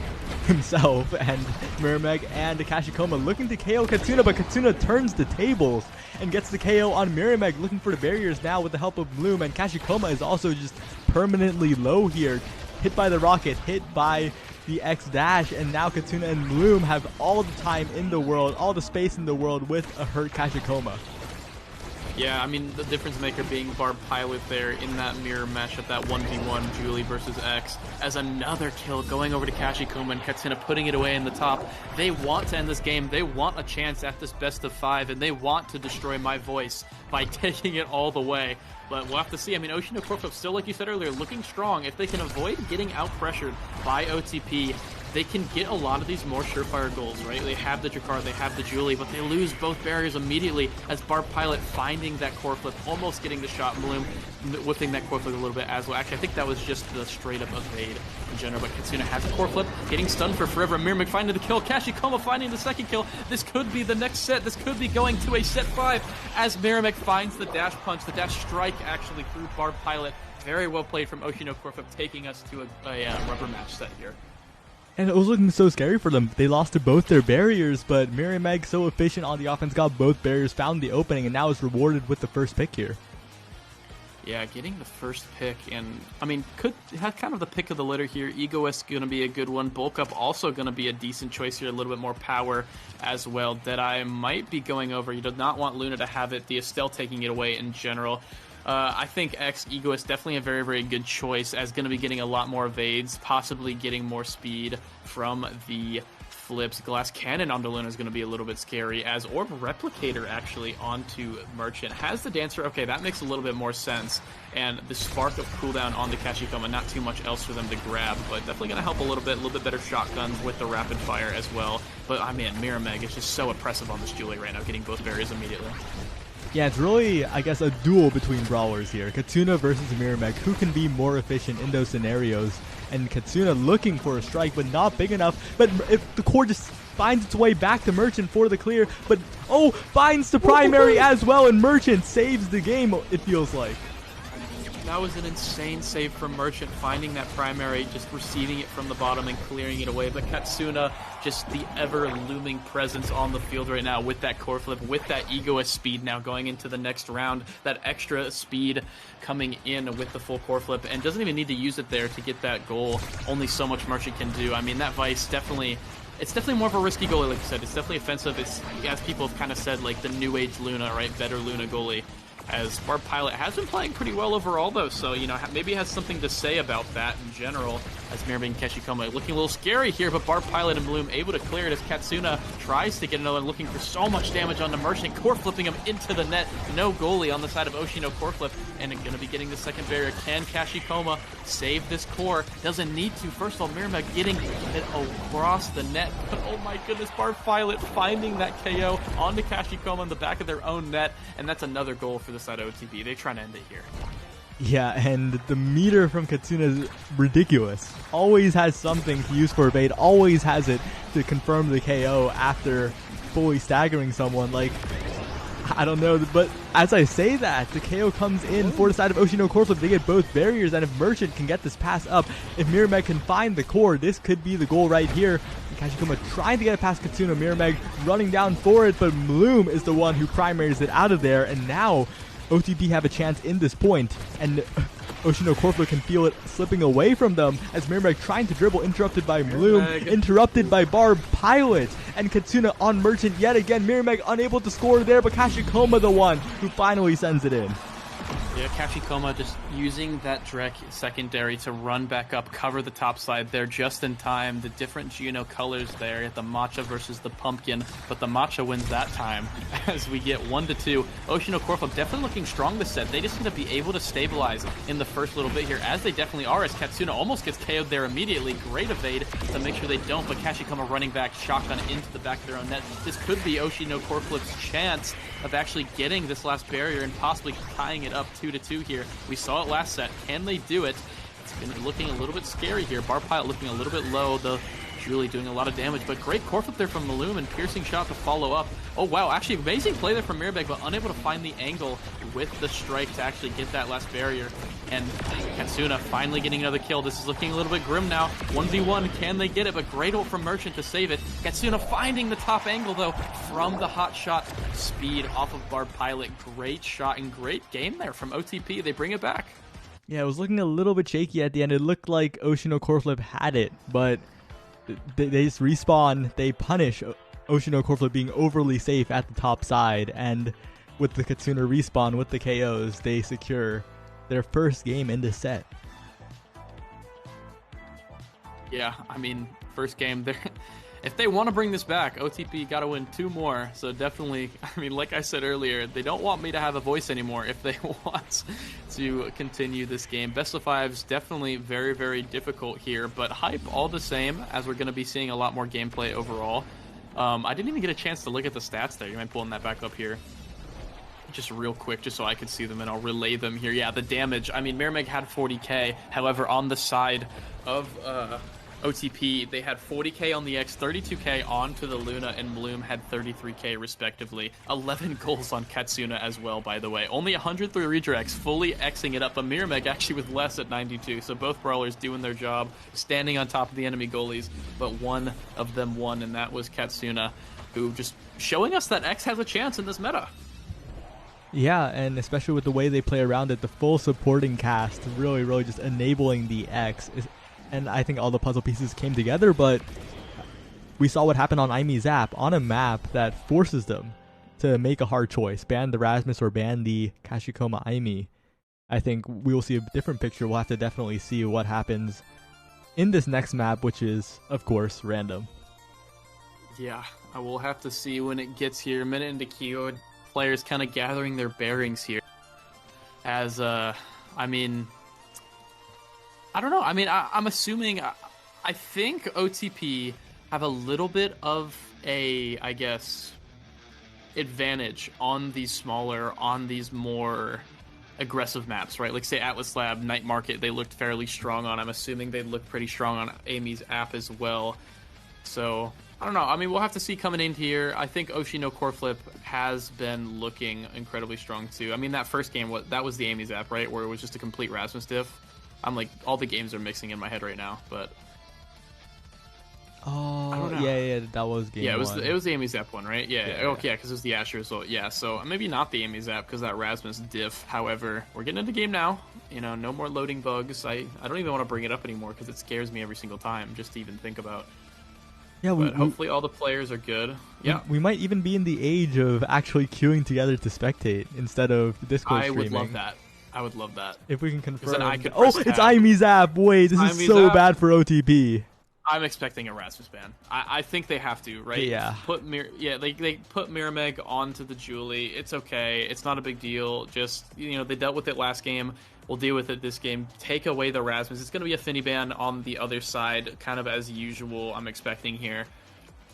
himself and Mirameg and Kashikoma looking to KO Katsuna, but Katsuna turns the tables and gets the KO on Mirameg, looking for the barriers now with the help of Bloom, and Kashikoma is also just permanently low here. Hit by the rocket, hit by the X dash, and now Katsuna and Bloom have all the time in the world, all the space in the world with a hurt Kashikoma. Yeah, I mean, the difference maker being Barb Pilot there in that mirror mesh at that 1v1 Julie versus X as another kill going over to Kashikoma and Katsuna putting it away in the top. They want to end this game. They want a chance at this best of 5, and they want to destroy my voice by taking it all the way. But we'll have to see. I mean, Oshi no Koreflip still, like you said earlier, looking strong. If they can avoid getting out-pressured by OTP, they can get a lot of these more surefire goals, right? They have the Jakar, they have the Julie, but they lose both barriers immediately as Barb Pilot finding that Koreflip, almost getting the shot. Bloom whipping that Koreflip a little bit as well. Actually, I think that was just the straight-up evade in general, but Katsuna has a Koreflip, getting stunned for forever. Mirameg finding the kill, Kashikoma finding the second kill. This could be the next set. This could be going to a set 5 as Mirameg finds the dash punch, the dash strike actually through Barb Pilot. Very well played from Oshi no Koreflip, taking us to a rubber match set here. And it was looking so scary for them. They lost to both their barriers, but Mirameg, so efficient on the offense, got both barriers, found the opening, and now is rewarded with the first pick here. Yeah, getting the first pick, and I mean, could have kind of the pick of the litter here. Egoist going to be a good one. Bulk Up also going to be a decent choice here. A little bit more power as well. Deadeye might be going over. You do not want Luna to have it. The Estelle taking it away in general. I think X Egoist definitely a very, very good choice as going to be getting a lot more evades, possibly getting more speed from the flips. Glass Cannon onto Luna is going to be a little bit scary as Orb Replicator actually onto Merchant. Has the Dancer, okay, that makes a little bit more sense. And the Spark of cooldown onto Kashikoma, not too much else for them to grab, but definitely going to help a little bit better shotguns with the rapid fire as well. But I mean, Mirameg is just so oppressive on this Julie right now, getting both barriers immediately. Yeah, it's really, I guess, a duel between brawlers here. Katsuna versus Mirameg. Who can be more efficient in those scenarios? And Katsuna looking for a strike, but not big enough. But if the core just finds its way back to Merchant for the clear. But, oh, finds the primary as well, and Merchant saves the game, it feels like. That was an insane save from Merchant, finding that primary, just receiving it from the bottom and clearing it away. But Katsuna, just the ever-looming presence on the field right now with that Koreflip, with that Egoist speed now going into the next round, that extra speed coming in with the full Koreflip, and doesn't even need to use it there to get that goal. Only so much Merchant can do. I mean, that Vice definitely... It's definitely more of a risky goalie, like you said. It's definitely offensive. It's, as people have kind of said, like the new age Luna, right? Better Luna goalie. As Barb Pilot has been playing pretty well overall, though, so, you know, maybe has something to say about that in general, as Mirameg and Kashikoma looking a little scary here, but Barb Pilot and Bloom able to clear it as Katsuna tries to get another, looking for so much damage on the Merchant, Koreflipping him into the net. No goalie on the side of Oshi no Koreflip, and going to be getting the second barrier. Can Kashikoma save this core? Doesn't need to. First of all, Mirameg getting it across the net, but oh my goodness, Barb Pilot finding that KO onto Kashikoma in the back of their own net, and that's another goal for the side of OTP. They're trying to end it here. Yeah, and the meter from Katsuna is ridiculous. Always has something to use for evade, always has it to confirm the KO after fully staggering someone. Like, I don't know, but as I say that, the KO comes in for the side of Oshi no Koreflip. They get both barriers, and if Merchant can get this pass up, if Mirameg can find the core, this could be the goal right here. Kashikoma trying to get it past Katsuna, Mirameg running down for it, but Bloom is the one who primaries it out of there, and now OTP have a chance in this point, and Oshi no Koreflip can feel it slipping away from them as Mirameg trying to dribble, interrupted by Bloom, interrupted by Barb Pilot, and Katsuna on Merchant yet again. Mirameg unable to score there, but Kashikoma the one who finally sends it in. Yeah, Kashikoma just using that Drek secondary to run back up, cover the top side there just in time. The different Geno colors there, the Matcha versus the Pumpkin, but the Matcha wins that time as we get 1-2. Oshi no Koreflip definitely looking strong this set. They just need to be able to stabilize in the first little bit here, as they definitely are, as Katsuna almost gets KO'd there immediately. Great evade to make sure they don't, but Kashikoma running back, shotgun into the back of their own net. This could be Oshi no Koreflip's chance of actually getting this last barrier and possibly tying it up 2-2 here. We saw it last set. Can they do it? It's been looking a little bit scary here. Bar Pilot looking a little bit low, though Julie doing a lot of damage, but great Koreflip there from Maloom and piercing shot to follow up. Oh wow, actually amazing play there from Mirabeg, but unable to find the angle with the strike to actually get that last barrier. And Katsuna finally getting another kill. This is looking a little bit grim now. 1v1, can they get it? But great ult from Merchant to save it. Katsuna finding the top angle though from the hot shot speed off of Bar Pilot. Great shot and great game there from OTP. They bring it back. Yeah, it was looking a little bit shaky at the end. It looked like Oshi no Koreflip had it, but they just respawn. They punish Oshi no Koreflip being overly safe at the top side, and with the Katsuna respawn with the KOs, they secure their first game in this set. Yeah, I mean, first game there. If they want to bring this back, OTP got to win 2 more. So definitely, I mean, like I said earlier, they don't want me to have a voice anymore if they want to continue this game. Best of 5's definitely very, very difficult here, but hype all the same, as we're going to be seeing a lot more gameplay overall. I didn't even get a chance to look at the stats there. You mind pulling that back up here? Just real quick, just so I can see them, and I'll relay them here. Yeah, the damage. I mean, Mirmeg had 40k. However, on the side of OTP, they had 40k on the X, 32k onto the Luna, and Bloom had 33k respectively. 11 goals on Katsuna as well, by the way. Only 103 redirects, fully Xing it up, but Mirmeg actually with less at 92. So both brawlers doing their job, standing on top of the enemy goalies, but one of them won, and that was Katsuna, who just showing us that X has a chance in this meta. Yeah, and especially with the way they play around it, the full supporting cast really just enabling the X. And I think all the puzzle pieces came together, but we saw what happened on Aimi Zap on a map that forces them to make a hard choice, ban the Rasmus or ban the Kashikoma Aimi. I think we will see a different picture. We'll have to definitely see what happens in this next map, which is, of course, random. Yeah, I will have to see when it gets here. A minute into Kyo, players kind of gathering their bearings here. As, I mean, I don't know. I mean, I'm assuming, I think OTP have a little bit of a, I guess, advantage on these smaller, on these more aggressive maps, right? Like, say, Atlas Lab, Night Market, they looked fairly strong on. I'm assuming they look pretty strong on Amy's app as well. So, I don't know. I mean, we'll have to see coming in here. I think Oshi no Koreflip has been looking incredibly strong, too. I mean, that first game, that was the Amy's app, right? Where it was just a complete Rasmus diff. I'm like, all the games are mixing in my head right now, but... Oh, yeah, that was game it one. was the Amy Zap one, right? Yeah, okay, because it was the Asher result. Yeah, so maybe not the Amy Zap because that Rasmus diff. However, we're getting into the game now. You know, no more loading bugs. I don't even want to bring it up anymore because it scares me every single time just to even think about. Yeah, but hopefully all the players are good. Yeah, we might even be in the age of actually queuing together to spectate instead of Discord streaming. I would love that. I would love that. If we can confirm. Then I could it's Aimi Zap. Wait, this is so bad for OTP. I'm expecting a Rasmus ban. I think they have to, right? Yeah. They put Mirmeg onto the Julie. It's okay. It's not a big deal. Just, you know, they dealt with it last game. We'll deal with it this game. Take away the Rasmus. It's going to be a Finny ban on the other side, kind of as usual, I'm expecting here.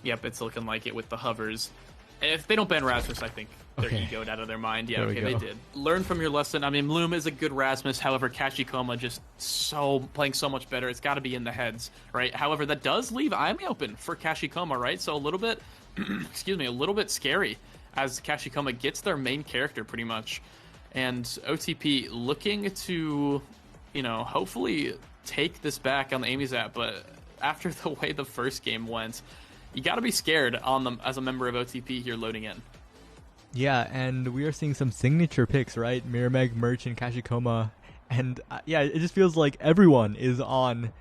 Yep, it's looking like it with the hovers. If they don't ban Rasmus, I think they're egoed out of their mind. Yeah, okay, they did. Learn from your lesson. I mean, Bloom is a good Rasmus. However, Kashikoma just playing so much better. It's got to be in the heads, right? However, that does leave Aimi open for Kashikoma, right? So a little bit, excuse me, a little bit scary as Kashikoma gets their main character pretty much. And OTP looking to, you know, hopefully take this back on the Amy's app. But after the way the first game went, you got to be scared on them as a member of OTP here loading in. Yeah, and we are seeing some signature picks, right? Mirmeg, Merch, and Kashikoma. And yeah, it just feels like everyone is on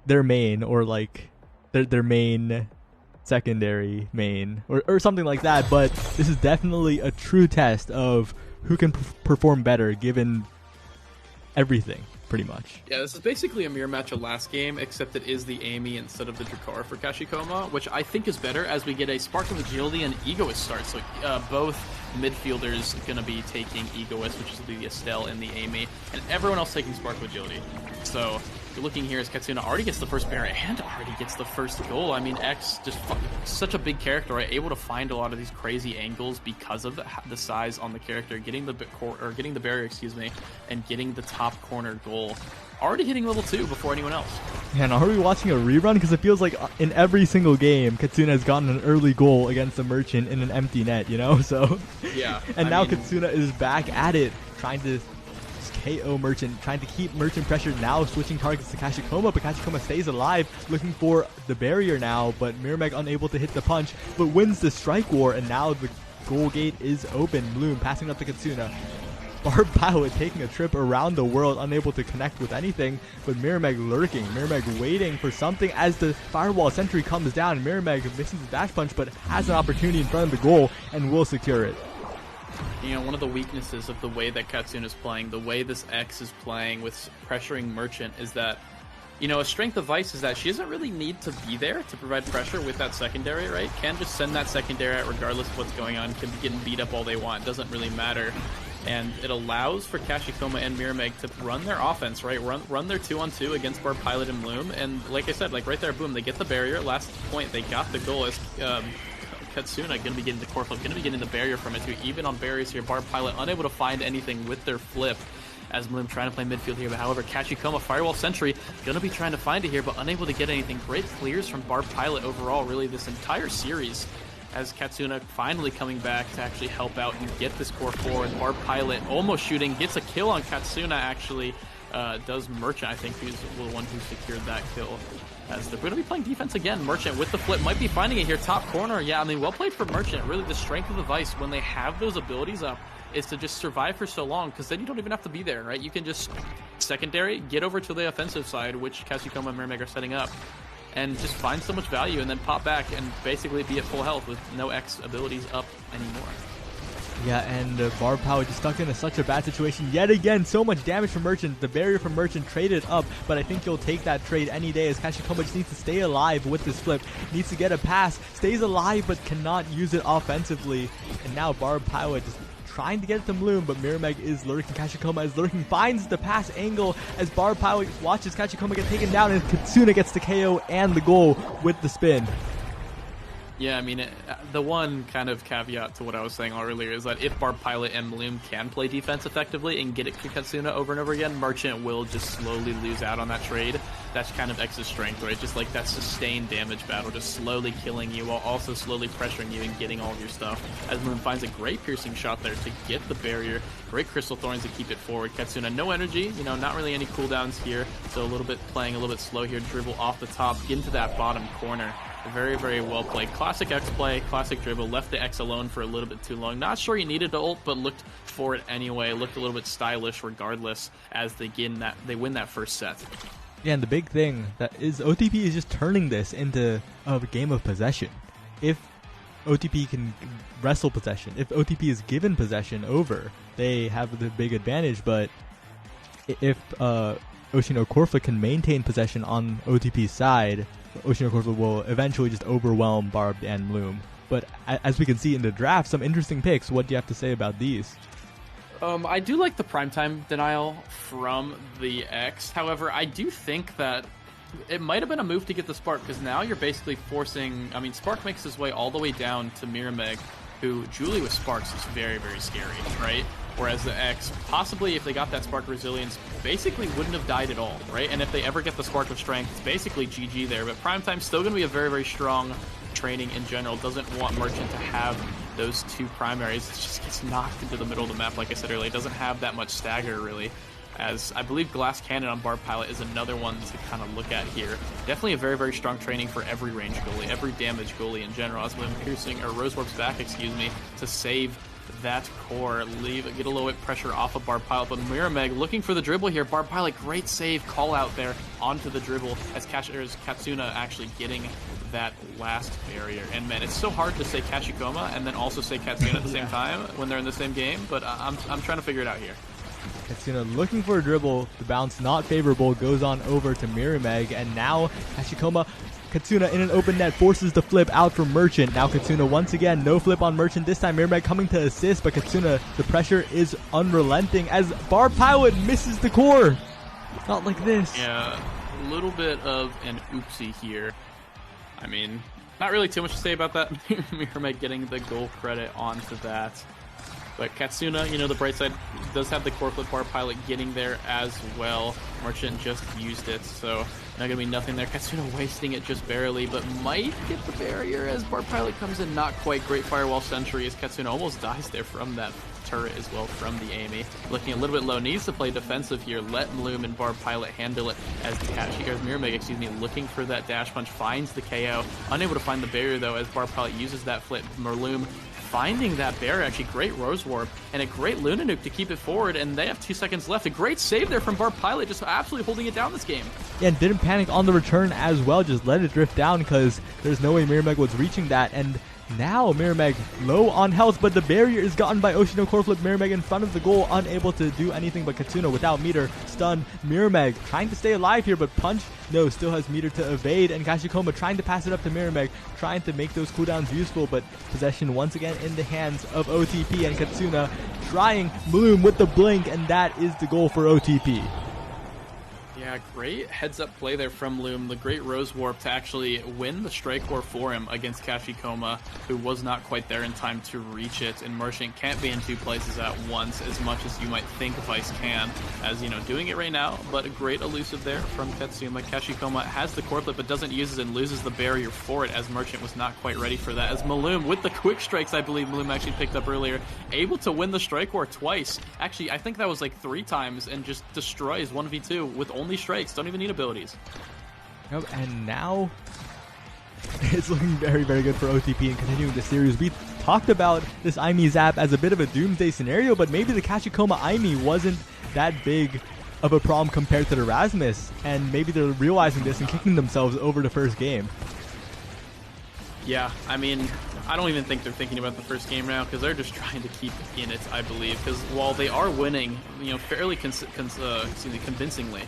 their main, or like their main secondary main or something like that, but this is definitely a true test of who can perform better given everything, pretty much. Yeah, this is basically a mirror match of last game, except it is the Amy instead of the Drakar for Kashikoma, which I think is better as we get a Spark of Agility and Egoist start. So both midfielders going to be taking Egoist, which is the Estelle and the Amy, and everyone else taking Spark of Agility. So you're looking here as Katsuna already gets the first barrier and already gets the first goal. I mean, X just such a big character, right? Able to find a lot of these crazy angles because of the size on the character, getting the barrier, excuse me, and getting the top corner goal. Already hitting level 2 before anyone else. Man, are we watching a rerun? Because it feels like in every single game, Katsuna has gotten an early goal against the Merchant in an empty net, you know? So yeah. And now Katsuna is back at it, trying to KO Merchant, trying to keep Merchant pressured, now switching targets to Kashikoma, but Kashikoma stays alive, looking for the barrier now, but Miramac unable to hit the punch, but wins the strike war, and now the goal gate is open. Bloom passing up to Katsuna. Barb Pilot taking a trip around the world, unable to connect with anything, but Miramac lurking. Miramac waiting for something as the firewall sentry comes down. Miramac misses the dash punch, but has an opportunity in front of the goal and will secure it. You know, one of the weaknesses of the way that Katsuna is playing, the way this X is playing with pressuring Merchant, is that, you know, a strength of Vice is that she doesn't really need to be there to provide pressure with that secondary, right? Can just send that secondary out regardless of what's going on, can be getting beat up all they want, it doesn't really matter. And it allows for Kashikoma and Miramac to run their offense, right? Run their 2-on-2 against Barb Pilot and Bloom. And like I said, like right there, boom, they get the barrier. Last point, they got the goal as Katsuna going to be getting the Koreflip, going to be getting the barrier from it too. Even on barriers here, Barb Pilot unable to find anything with their flip as Bloom trying to play midfield here. But however, Kashikoma, Firewall Sentry, going to be trying to find it here, but unable to get anything. Great clears from Barb Pilot overall, really, this entire series. As Katsuna finally coming back to actually help out and get this core 4, and Barb Pilot almost shooting, gets a kill on Katsuna actually, does Merchant, I think, who's the one who secured that kill. As they're going to be playing defense again. Merchant with the flip, might be finding it here, top corner. Yeah, I mean, well played for Merchant. Really, the strength of the Vice when they have those abilities up is to just survive for so long, because then you don't even have to be there, right? You can just secondary, get over to the offensive side, which Kashikoma and Miramac are setting up, and just find so much value and then pop back and basically be at full health with no X abilities up anymore. Yeah, and Barb Power just stuck in such a bad situation yet again. So much damage from Merchant. The barrier from Merchant traded up, but I think he'll take that trade any day as Kashikoma just needs to stay alive with this flip. Needs to get a pass. Stays alive but cannot use it offensively. And now Barb Power just trying to get it to Bloom, but Miramac is lurking. Kashikoma is lurking. Finds the pass angle as Barb Power watches Kashikoma get taken down, and Katsuna gets the KO and the goal with the spin. Yeah, I mean, the one kind of caveat to what I was saying earlier is that if Barb Pilot and Bloom can play defense effectively and get it to Katsuna over and over again, Merchant will just slowly lose out on that trade. That's kind of X's strength, right? Just like that sustained damage battle, just slowly killing you while also slowly pressuring you and getting all of your stuff. As Bloom finds a great piercing shot there to get the barrier. Great Crystal Thorns to keep it forward. Katsuna, no energy, you know, not really any cooldowns here. So a little bit playing a little bit slow here. Dribble off the top, get into that bottom corner. Very, very well played. Classic X play, classic dribble. Left the X alone for a little bit too long. Not sure he needed to ult, but looked for it anyway. Looked a little bit stylish regardless as they win that first set. Yeah, and the big thing that is OTP is just turning this into a game of possession. If OTP can wrestle possession, if OTP is given possession over, they have the big advantage. But if Oshi no Koreflip can maintain possession on OTP's side, Oshi no Koreflip will eventually just overwhelm Barb and Bloom. But as we can see in the draft, some interesting picks. What do you have to say about these? I do like the primetime denial from the X. However, I do think that it might have been a move to get the Spark, because now you're basically forcing... I mean, Spark makes his way all the way down to Miramac, who Julie with Sparks is very, very scary, right? Whereas the X, possibly if they got that Spark Resilience, basically wouldn't have died at all, right? And if they ever get the Spark of Strength, it's basically GG there. But Primetime's still going to be a very, very strong training in general. Doesn't want Merchant to have those two primaries. It just gets knocked into the middle of the map, like I said earlier. It doesn't have that much stagger, really. As I believe Glass Cannon on Barb Pilot is another one to kind of look at here. Definitely a very, very strong training for every range goalie, every damage goalie in general. As when piercing, or Rose Warp's back, excuse me, to save that core, get a little bit pressure off of Barb Pilot, but Mirameg looking for the dribble here. Barb Pilot, great save, call out there onto the dribble as Katsuna actually getting that last barrier. And man, it's so hard to say Kashikoma and then also say Katsuna at the same time when they're in the same game, but I'm trying to figure it out here. Katsuna looking for a dribble, the bounce not favorable, goes on over to Mirameg, and now Kashikoma, Katsuna in an open net, forces the flip out from Merchant. Now Katsuna once again, no flip on Merchant, this time Mirameg coming to assist, but Katsuna, the pressure is unrelenting as Barb Pilot misses the core. Not like this. Yeah, a little bit of an oopsie here. I mean, not really too much to say about that. Mirameg getting the goal credit onto that. But Katsuna, you know, the bright side, does have the Koreflip. Barb Pilot getting there as well. Merchant just used it, so not going to be nothing there. Katsuna wasting it just barely, but might get the barrier as Barb Pilot comes in. Not quite. Great Firewall Sentry as Katsuna almost dies there from that turret as well from the Amy. Looking a little bit low. Needs to play defensive here. Let Mloom and Barb Pilot handle it as Mirameg, looking for that dash punch. Finds the KO. Unable to find the barrier, though, as Barb Pilot uses that flip. Mloom finding that barrier, actually great Rose Warp and a great Luna Nuke to keep it forward, and they have 2 seconds left. A great save there from Barb Pilot, just absolutely holding it down this game. Yeah, and didn't panic on the return as well, just let it drift down because there's no way Mirameg was reaching that, and now Mirameg low on health, but the barrier is gotten by Oshi no Koreflip. Mirameg in front of the goal, unable to do anything, but Katsuna without meter, stunned. Mirameg trying to stay alive here, but punch, no, still has meter to evade, and Kashikoma trying to pass it up to Mirameg, trying to make those cooldowns useful, but possession once again in the hands of OTP, and Katsuna trying Bloom with the blink, and that is the goal for OTP. Yeah, great heads-up play there from Loom. The great Rose Warp to actually win the Strike War for him against Kashikoma, who was not quite there in time to reach it. And Merchant can't be in 2 places at once as much as you might think Vice can, as, you know, doing it right now. But a great elusive there from Katsuma. Kashikoma has the Koreflip, but doesn't use it and loses the barrier for it, as Merchant was not quite ready for that. As Maloom, with the quick strikes, I believe Maloom actually picked up earlier, able to win the Strike War twice. Actually, I think that was like 3 times, and just destroys 1v2 with only strikes. Don't even need abilities. Yep, and now it's looking very, very good for OTP in continuing the series. We talked about this Aimi Zap as a bit of a doomsday scenario, but maybe the Kashikoma Aimi wasn't that big of a problem compared to the Rasmus, and maybe they're realizing this and kicking themselves over the first game. Yeah, I mean, I don't even think they're thinking about the first game now, because they're just trying to keep in it, I believe. Because while they are winning, you know, fairly convincingly,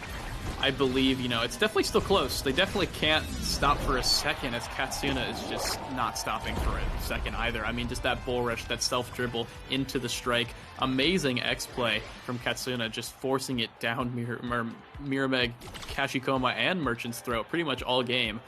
I believe, you know, it's definitely still close. They definitely can't stop for a second, as Katsuna is just not stopping for a second either. I mean, just that bull rush, that self-dribble into the strike. Amazing X-play from Katsuna, just forcing it down Mirameg, Kashikoma, and Merchant's throat pretty much all game.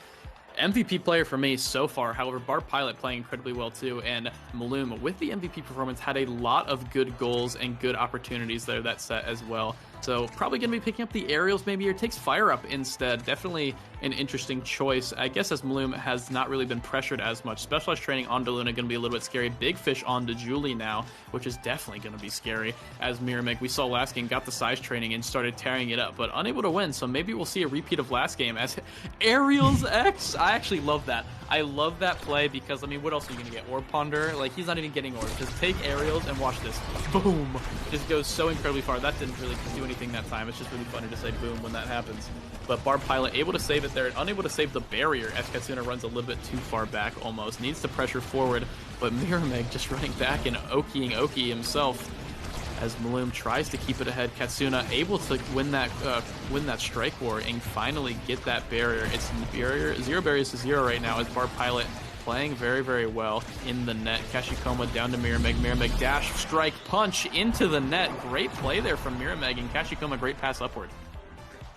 MVP player for me so far. However, Barb Pilot playing incredibly well too, and Maloom with the MVP performance had a lot of good goals and good opportunities there that set as well. So probably going to be picking up the aerials maybe, or takes Fire Up instead. Definitely an interesting choice. I guess as Maloom has not really been pressured as much. Specialized training onto Luna going to be a little bit scary. Big Fish onto Julie now, which is definitely going to be scary. As Mirameg, we saw last game, got the size training and started tearing it up, but unable to win. So maybe we'll see a repeat of last game as Aerials X. I actually love that. I love that play because, I mean, what else are you going to get? Orb Ponder? Like, he's not even getting orbs. Just take aerials and watch this. Boom! Just goes so incredibly far. That didn't really do anything that time. It's just really funny to say boom when that happens. But Barb Pilot able to save it there, and unable to save the barrier as Katsuna runs a little bit too far back almost. Needs to pressure forward, but Mirameg just running back and Okiing Oki himself. As Maloom tries to keep it ahead, Katsuna able to win that strike war and finally get that barrier. It's barrier 0 barriers to 0 right now as Barb Pilot playing very, very well in the net. Kashikoma down to Mirameg. Mirameg dash, strike, punch into the net. Great play there from Mirameg, and Kashikoma great pass upward.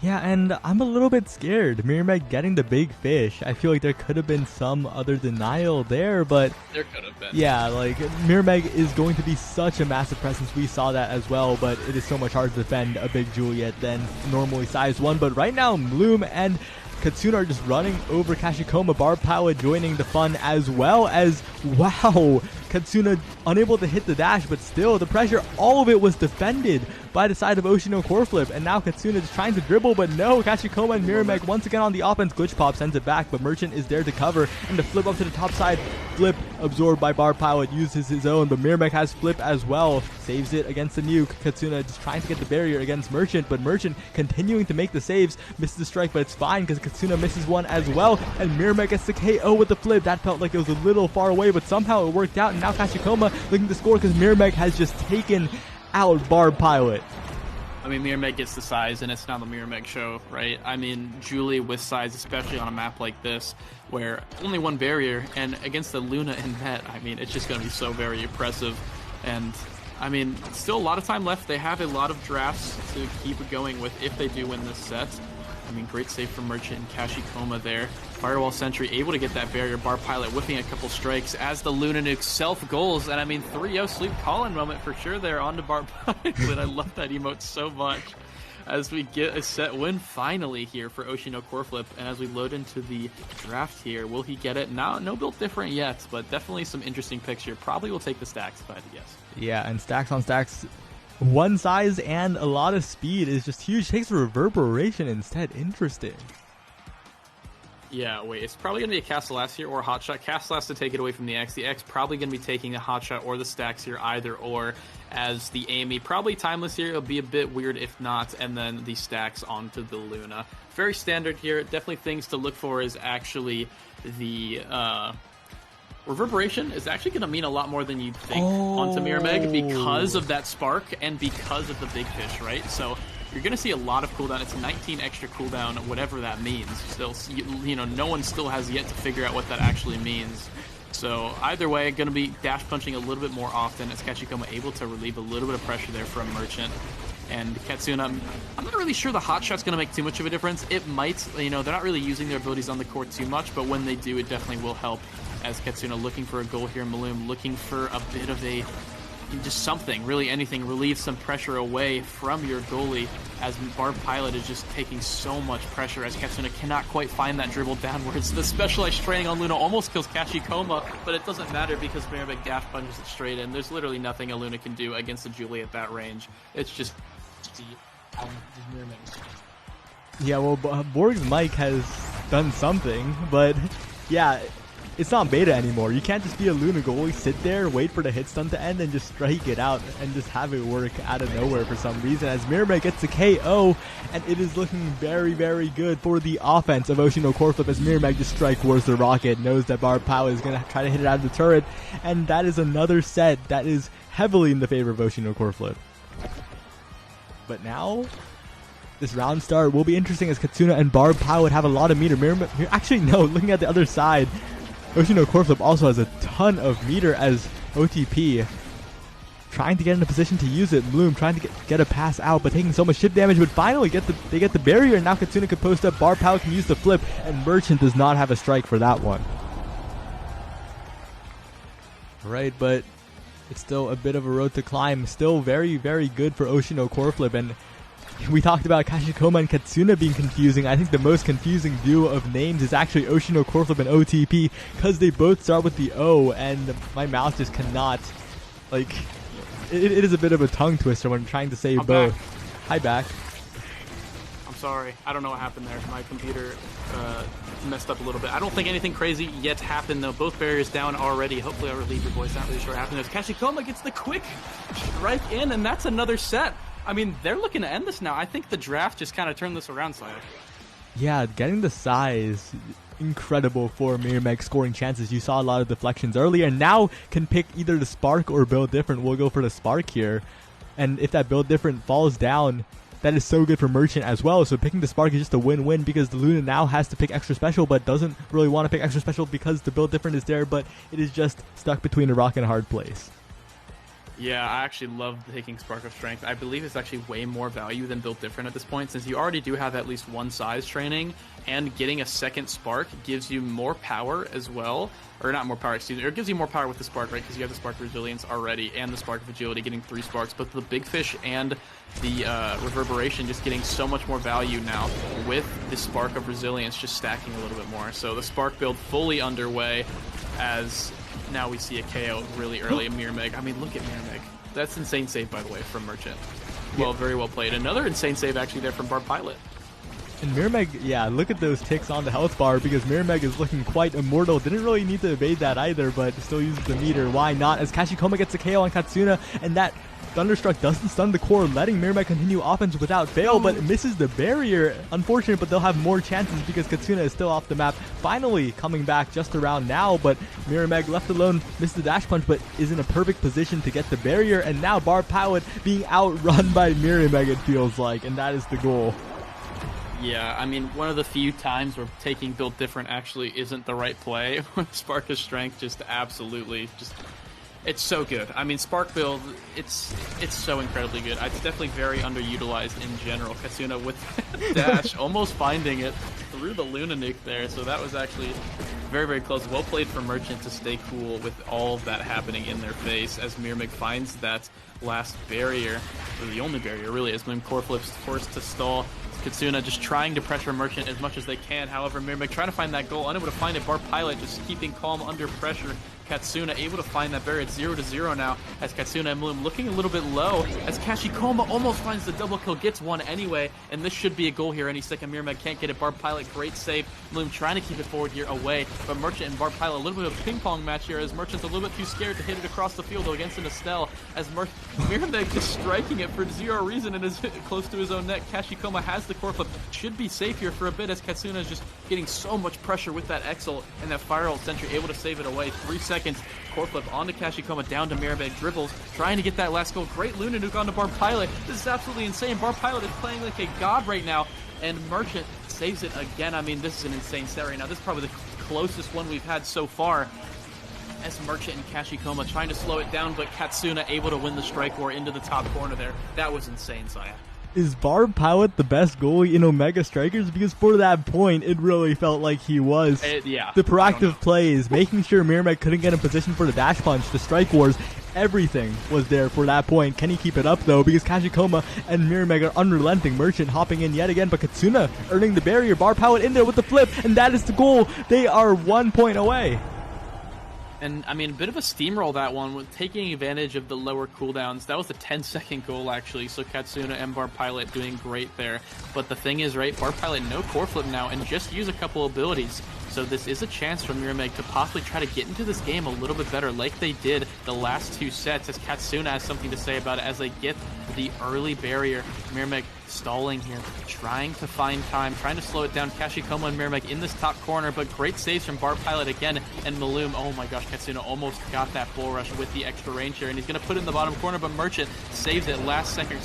Yeah, and I'm a little bit scared. Mirameg getting the big fish. I feel like there could have been some other denial there, but there could have been. Yeah, like Mirameg is going to be such a massive presence. We saw that as well, but it is so much harder to defend a big Juliet than normally sized one. But right now, Bloom and Katsuna are just running over Kashikoma. Barb Pilot joining the fun as well as, wow, Katsuna unable to hit the dash, but still the pressure, all of it was defended by the side of Oshi no Koreflip, and now Katsuna is trying to dribble, but no, Kashikoma and Mirameg once again on the offense. Glitch Pop sends it back, but Merchant is there to cover, and the flip up to the top side flip absorbed by Barb Pilot, uses his own, but Mirmek has flip as well, saves it against the nuke. Katsuna just trying to get the barrier against Merchant, but Merchant continuing to make the saves, misses the strike, but it's fine because Katsuna misses one as well, and Mirmek gets the KO with the flip. That felt like it was a little far away, but somehow it worked out, and now Kashikoma looking to score because Mirmek has just taken out Barb Pilot. I mean, Mirmek gets the size, and it's not the Mirmek show, right? I mean, Julie with size, especially on a map like this, where only one barrier, and against the Luna in net, I mean, it's just going to be so very impressive. And, I mean, still a lot of time left. They have a lot of drafts to keep going with if they do win this set. I mean, great save from Merchant and Kashikoma there. Firewall Sentry able to get that barrier. Barb Pilot whipping a couple strikes as the Luna nuke self-goals. And I mean, 3-0 sleep call-in moment for sure there on to Barb Pilot. I love that emote so much. As we get a set win finally here for Oshi no Koreflip. And as we load into the draft here, will he get it? No build different yet, but definitely some interesting picks here. Probably will take the stacks if I had to guess. Yeah, and stacks on stacks. One size and a lot of speed is just huge. Takes reverberation instead. Interesting. Yeah, wait, it's probably going to be a Castle Last here or a Hotshot. Castle has to take it away from the X. The X probably going to be taking the Hotshot or the stacks here, either or, as the Amy. Probably Timeless here. It'll be a bit weird if not, and then the stacks onto the Luna. Very standard here. Definitely things to look for is actually the Reverberation is actually going to mean a lot more than you'd think onto Mirmek because of that spark and because of the big fish, right? So you're going to see a lot of cooldown. It's 19 extra cooldown, whatever that means. Still, you know, no one still has yet to figure out what that actually means. So either way, going to be dash punching a little bit more often as Kashikoma able to relieve a little bit of pressure there from Merchant. And Katsuna, I'm not really sure the hot shot's going to make too much of a difference. It might, you know, they're not really using their abilities on the court too much, but when they do, it definitely will help. As Katsuna looking for a goal here, Maloom looking for a bit of a, just something, really anything, relieve some pressure away from your goalie, as Barb Pilot is just taking so much pressure as Katsuna cannot quite find that dribble downwards. The specialized training on Luna almost kills Kashikoma, but it doesn't matter because Mirmek dash punches it straight in. There's literally nothing a Luna can do against a Julie at that range. It's just yeah, well, Borg's mic has done something, but yeah, it's not beta anymore. You can't just be a Luna goalie, sit there, wait for the hit stun to end, and just strike it out and just have it work out of nowhere for some reason. As Mirmek gets the KO, and it is looking very, very good for the offense of Oshi no Koreflip as Mirmek just strike worse the rocket, knows that Barb Pilot is going to try to hit it out of the turret, and that is another set that is heavily in the favor of Oshi no Koreflip. But now, this round start will be interesting as Katsuna and Barb Pilot have a lot of meter. Actually, no, looking at the other side, Oshi no Koreflip also has a ton of meter as OTP trying to get in a position to use it. Bloom trying to get a pass out, but taking so much ship damage, but finally they get the barrier, and now Katsuna can post up. Barb Pilot can use the flip, and Merchant does not have a strike for that one. Right, but it's still a bit of a road to climb. Still very, very good for Oshi no Koreflip, and we talked about Kashikoma and Katsuna being confusing. I think the most confusing duo of names is actually Oshi no Koreflip and OTP, because they both start with the O, and my mouth just cannot, like, it is a bit of a tongue twister when trying to say both. Back. Hi, back. I'm sorry. I don't know what happened there. My computer messed up a little bit. I don't think anything crazy yet happened, though. Both barriers down already. Hopefully I'll relieve your voice. Not really sure what happened. Kashikoma gets the quick strike in, and that's another set. I mean, they're looking to end this now. I think the draft just kind of turned this around slightly. Yeah, getting the size, incredible for Mirmek scoring chances. You saw a lot of deflections earlier, and now can pick either the Spark or Build Different. We'll go for the Spark here. And if that Build Different falls down, that is so good for Merchant as well. So picking the Spark is just a win-win because the Luna now has to pick Extra Special, but doesn't really want to pick Extra Special because the Build Different is there, but it is just stuck between a rock and a hard place. Yeah, I actually love taking Spark of Strength. I believe it's actually way more value than Built Different at this point, since you already do have at least one size training, and getting a second Spark gives you more power as well. Or not more power, excuse me. Or it gives you more power with the Spark, right? Because you have the Spark of Resilience already, and the Spark of Agility, getting 3 Sparks. But the Big Fish and the Reverberation just getting so much more value now with the Spark of Resilience just stacking a little bit more. So the Spark build fully underway as now we see a KO really early in Mirmek. I mean, look at Mirmek. That's insane save, by the way, from Merchant. Well, very well played. Another insane save actually there from Barb Pilot. And Mirmeg, yeah, look at those ticks on the health bar because Mirmeg is looking quite immortal. Didn't really need to evade that either, but still uses the meter. Why not? As Kashikoma gets a KO on Katsuna, and that Thunderstruck doesn't stun the core, letting Mirmeg continue offense without fail, but misses the barrier. Unfortunate, but they'll have more chances because Katsuna is still off the map. Finally coming back just around now, but Mirmeg left alone, missed the dash punch, but is in a perfect position to get the barrier, and now Barb Pilot being outrun by Mirmeg, it feels like, and that is the goal. Yeah, I mean, one of the few times where taking build different actually isn't the right play. Spark of Strength just absolutely just... It's so good. I mean, Spark build, it's so incredibly good. It's definitely very underutilized in general. Katsuna with dash, almost finding it through the Luna nuke there, so that was actually very, very close. Well played for Merchant to stay cool with all of that happening in their face as Mirmig finds that last barrier, or the only barrier really, as Koreflip's forced to stall. Katsuna just trying to pressure Merchant as much as they can. However, Mirmig trying to find that goal, unable to find it. Barb Pilot just keeping calm under pressure. Katsuna able to find that barrier. It's 0-0 now as Katsuna and Bloom looking a little bit low as Kashikoma almost finds the double kill, gets one anyway, and this should be a goal here any second. Mirmig can't get it. Barb Pilot, great save. Bloom trying to keep it forward here away, but Merchant and Barb Pilot a little bit of a ping pong match here as Merchant's a little bit too scared to hit it across the field against an Estelle as Mirmig is striking it for zero reason and is close to his own net. Kashikoma has the Koreflip, should be safe here for a bit as Katsuna is just getting so much pressure with that Exel and that Firebolt Sentry, able to save it away. 3 seconds. Koreflip onto Kashikoma, down to Mirmig, dribbles, trying to get that last goal. Great Luna nuke onto Barb Pilot. This is absolutely insane. Barb Pilot is playing like a god right now, and Merchant saves it again. I mean, this is an insane set right now. This is probably the closest one we've had so far. As Merchant and Kashikoma trying to slow it down, but Katsuna able to win the strike war into the top corner there. That was insane, Saya. Is Barb Pilot the best goalie in Omega Strikers? Because for that point, it really felt like he was. Yeah. The proactive plays, making sure Mirmig couldn't get in position for the dash punch, the strike wars, everything was there for that point. Can he keep it up though? Because Kashikoma and Mirmig are unrelenting. Merchant hopping in yet again, but Katsuna earning the barrier. Barb Pilot in there with the flip, and that is the goal. They are 1 point away. And, I mean, a bit of a steamroll that one, with taking advantage of the lower cooldowns. That was a 10-second goal, actually, so Katsuna and Barb Pilot doing great there. But the thing is, right, Barb Pilot no Koreflip now, and just use a couple abilities. So this is a chance for Mirmig to possibly try to get into this game a little bit better, like they did the last 2 sets, as Katsuna has something to say about it as they get the early barrier. Mirmig stalling here, trying to find time, trying to slow it down. Kashikoma and Mirmig in this top corner, but great saves from Barb Pilot again, and Maloom, oh my gosh, Katsuna almost got that bull rush with the extra range here, and he's going to put it in the bottom corner, but Merchant saves it last second.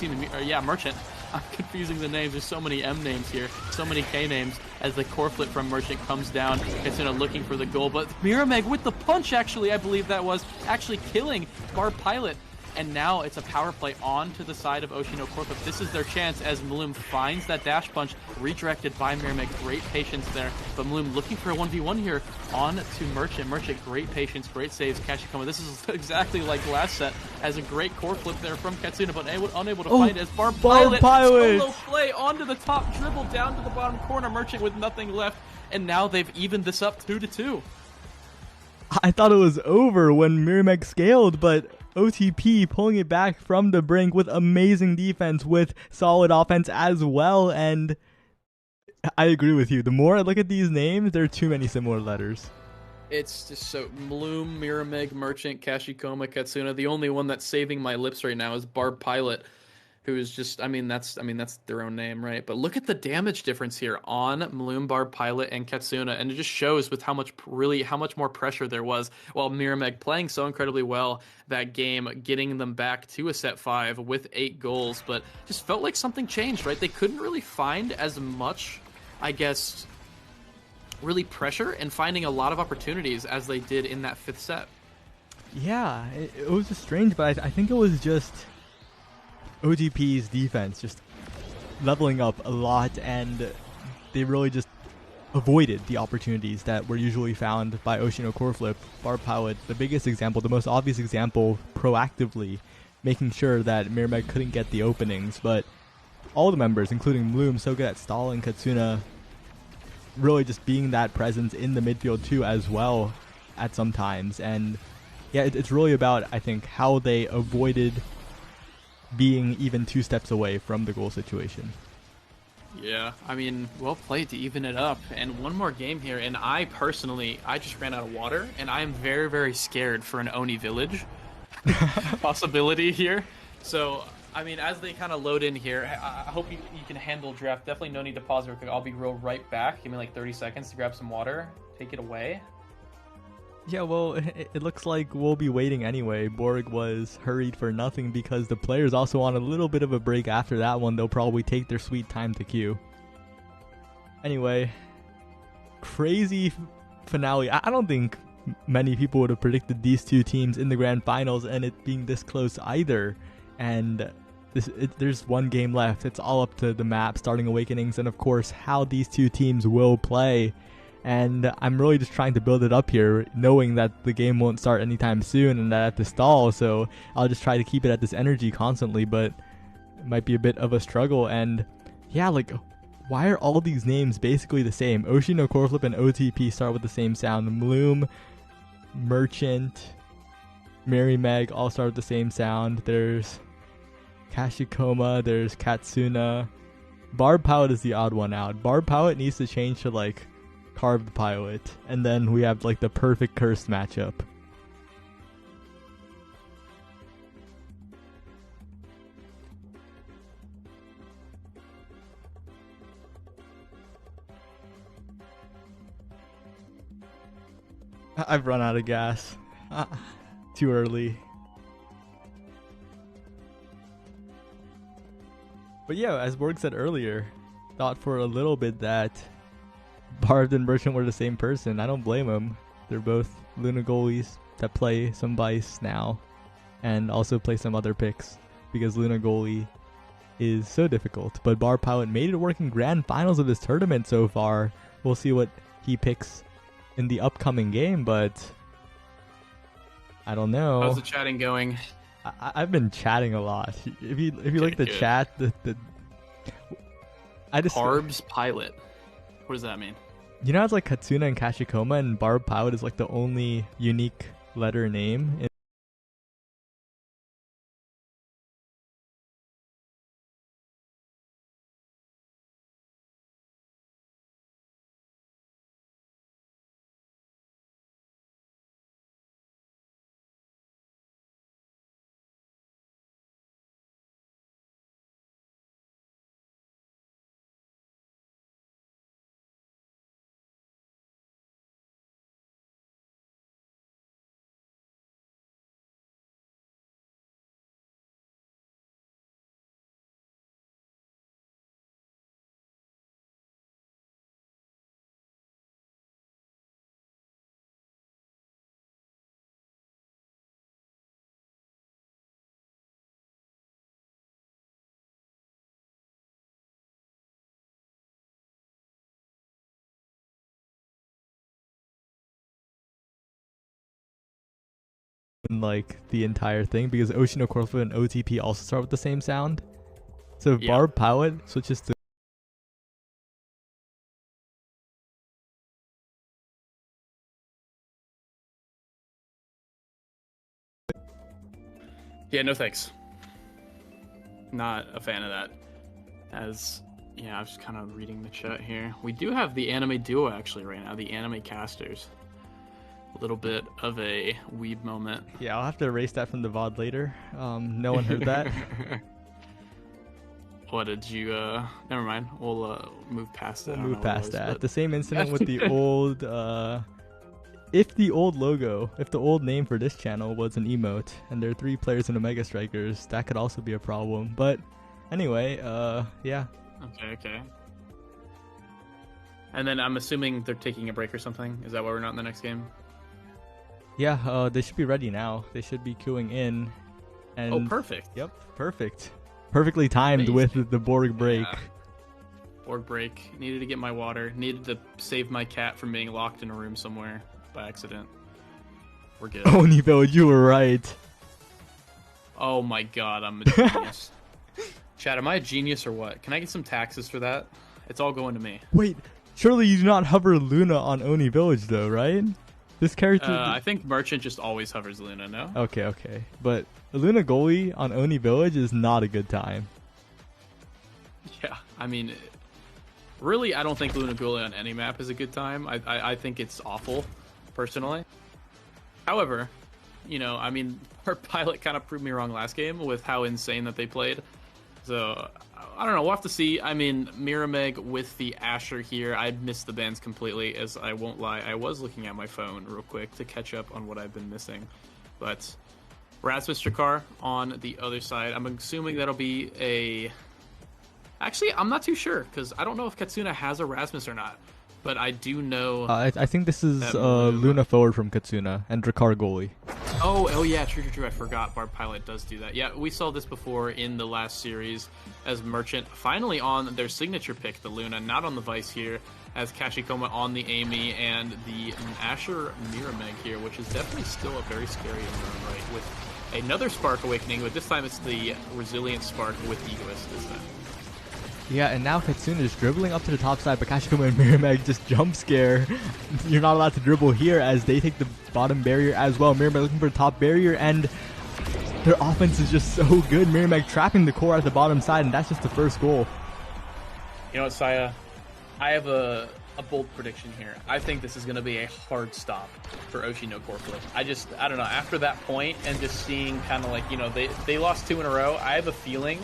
Merchant. I'm confusing the names. There's so many M names here, so many K names, as the Koreflip from Merchant comes down. Katsuna looking for the goal, but Mirmig with the punch, actually, I believe that was, actually killing Barb Pilot. And now it's a power play on to the side of Oshi no Koreflip. This is their chance as Maloom finds that dash punch, redirected by Mirmig. Great patience there. But Maloom looking for a 1v1 here on to Merchant. Merchant, great patience, great saves. Kashikoma, this is exactly like last set, as a great Koreflip there from Katsuna, but unable to find it as Barb Pilot solo play onto the top, dribble down to the bottom corner. Merchant with nothing left, and now they've evened this up 2-2. I thought it was over when Mirmig scaled, but OTP pulling it back from the brink with amazing defense, with solid offense as well. And I agree with you. The more I look at these names, there are too many similar letters. It's just so Bloom, Mirmig, Merchant, Kashikoma, Katsuna. The only one that's saving my lips right now is Barb Pilot, who is just, that's their own name, right? But look at the damage difference here on Maloom, Barb Pilot, and Katsuna, and it just shows with how much more pressure there was, while Mirmig playing so incredibly well that game, getting them back to a set 5 with 8 goals, but just felt like something changed, right? They couldn't really find as much, I guess, really pressure and finding a lot of opportunities as they did in that 5th set. Yeah, it was just strange, but I think it was just OTP's defense just leveling up a lot, and they really just avoided the opportunities that were usually found by Oshi no Koreflip. Barb Pilot, the biggest example, the most obvious example, proactively making sure that Mirmig couldn't get the openings, but all the members, including Bloom, so good at stalling. Katsuna really just being that presence in the midfield too as well at some times. And yeah, it's really about, I think, how they avoided being even 2 steps away from the goal situation. Yeah, I mean, well played to even it up. And one more game here, and I personally, I just ran out of water, and I am very, very scared for an Oni village possibility here. So, I mean, as they kind of load in here, I hope you can handle draft. Definitely no need to pause real quick. I'll be right back. Give me like 30 seconds to grab some water. Take it away. Yeah, well, it looks like we'll be waiting anyway. Borg was hurried for nothing because the players also want a little bit of a break after that one. They'll probably take their sweet time to queue. Anyway, crazy finale. I don't think many people would have predicted these two teams in the grand finals and it being this close either. And there's one game left. It's all up to the map, starting Awakenings, and of course how these two teams will play. And I'm really just trying to build it up here, knowing that the game won't start anytime soon and that I have to stall, so I'll just try to keep it at this energy constantly, but it might be a bit of a struggle. And yeah, like, why are all these names basically the same? Oshi, no Koreflip, and OTP start with the same sound. Bloom, Merchant, Mary Meg all start with the same sound. There's Kashikoma, there's Katsuna. Barb Pilot is the odd one out. Barb Pilot needs to change to like Carved Pilot, and then we have like the perfect cursed matchup. I've run out of gas. Too early. But yeah, as Borg said earlier, thought for a little bit that Barbed and Merchant were the same person. I don't blame them. They're both Luna goalies that play some Vice now and also play some other picks because Luna goalie is so difficult. But Barb Pilot made it work in grand finals of this tournament so far. We'll see what he picks in the upcoming game, but I don't know. How's the chatting going? I've been chatting a lot. If you look at the chat, I just Barb's Pilot. What does that mean? You know, it's like Katsuna and Kashikoma, and Barb Pilot is like the only unique letter name in like the entire thing because Oshi, no Koreflip, and OTP also start with the same sound. So if Barb Pilot switches to Yeah, no thanks. Not a fan of that. As yeah, I was just kind of reading the chat here. We do have the anime duo actually right now, the anime casters. A little bit of a weeb moment. Yeah, I'll have to erase that from the VOD later. No one heard that. What did you never mind. We'll move past that. We'll move past that. The same incident with the old if the old logo, if the old name for this channel was an emote and there are 3 players in Omega Strikers, that could also be a problem. But anyway, yeah. Okay. And then I'm assuming they're taking a break or something. Is that why we're not in the next game? Yeah, they should be ready now. They should be queuing in. And oh, perfect. Yep, perfect. Perfectly timed with the Borg break. Yeah. Borg break. Needed to get my water. Needed to save my cat from being locked in a room somewhere by accident. We're good. Oni Village, you were right. Oh my god, I'm a genius. Chat, am I a genius or what? Can I get some taxes for that? It's all going to me. Wait, surely you do not hover Luna on Oni Village though, right? This character... I think Merchant just always hovers Luna, no? Okay. But Luna goalie on Oni Village is not a good time. Yeah, I mean, Really, I don't think Luna Gully on any map is a good time. I think it's awful, personally. However, you know, I mean, our pilot kind of proved me wrong last game with how insane that they played. So, I don't know, we'll have to see. I mean, Mirameg with the Asher here, I missed the bans completely, as I won't lie. I was looking at my phone real quick to catch up on what I've been missing. But Rasmus Jakar on the other side, I'm assuming that'll be a... Actually, I'm not too sure, because I don't know if Katsuna has a Rasmus or not. But I do know... I think this is Luna forward from Katsuna and Drakar goalie. Oh yeah, true. I forgot Barb Pilot does do that. Yeah, we saw this before in the last series as Merchant finally on their signature pick, the Luna, not on the Vice here, as Kashikoma on the Amy and the Asher Mirameg here, which is definitely still a very scary environment, right? With another Spark Awakening, but this time it's the Resilient Spark with Egoist this time. Yeah, and now Katsuna is dribbling up to the top side, but Kashikoma and Mirameg just jump scare. You're not allowed to dribble here as they take the bottom barrier as well. Mirameg looking for the top barrier, and their offense is just so good. Mirameg trapping the core at the bottom side, and that's just the first goal. You know what, Saya? I have a bold prediction here. I think this is going to be a hard stop for Oshi no Koreflip. I don't know, after that point and just seeing kind of like, you know, they lost 2 in a row, I have a feeling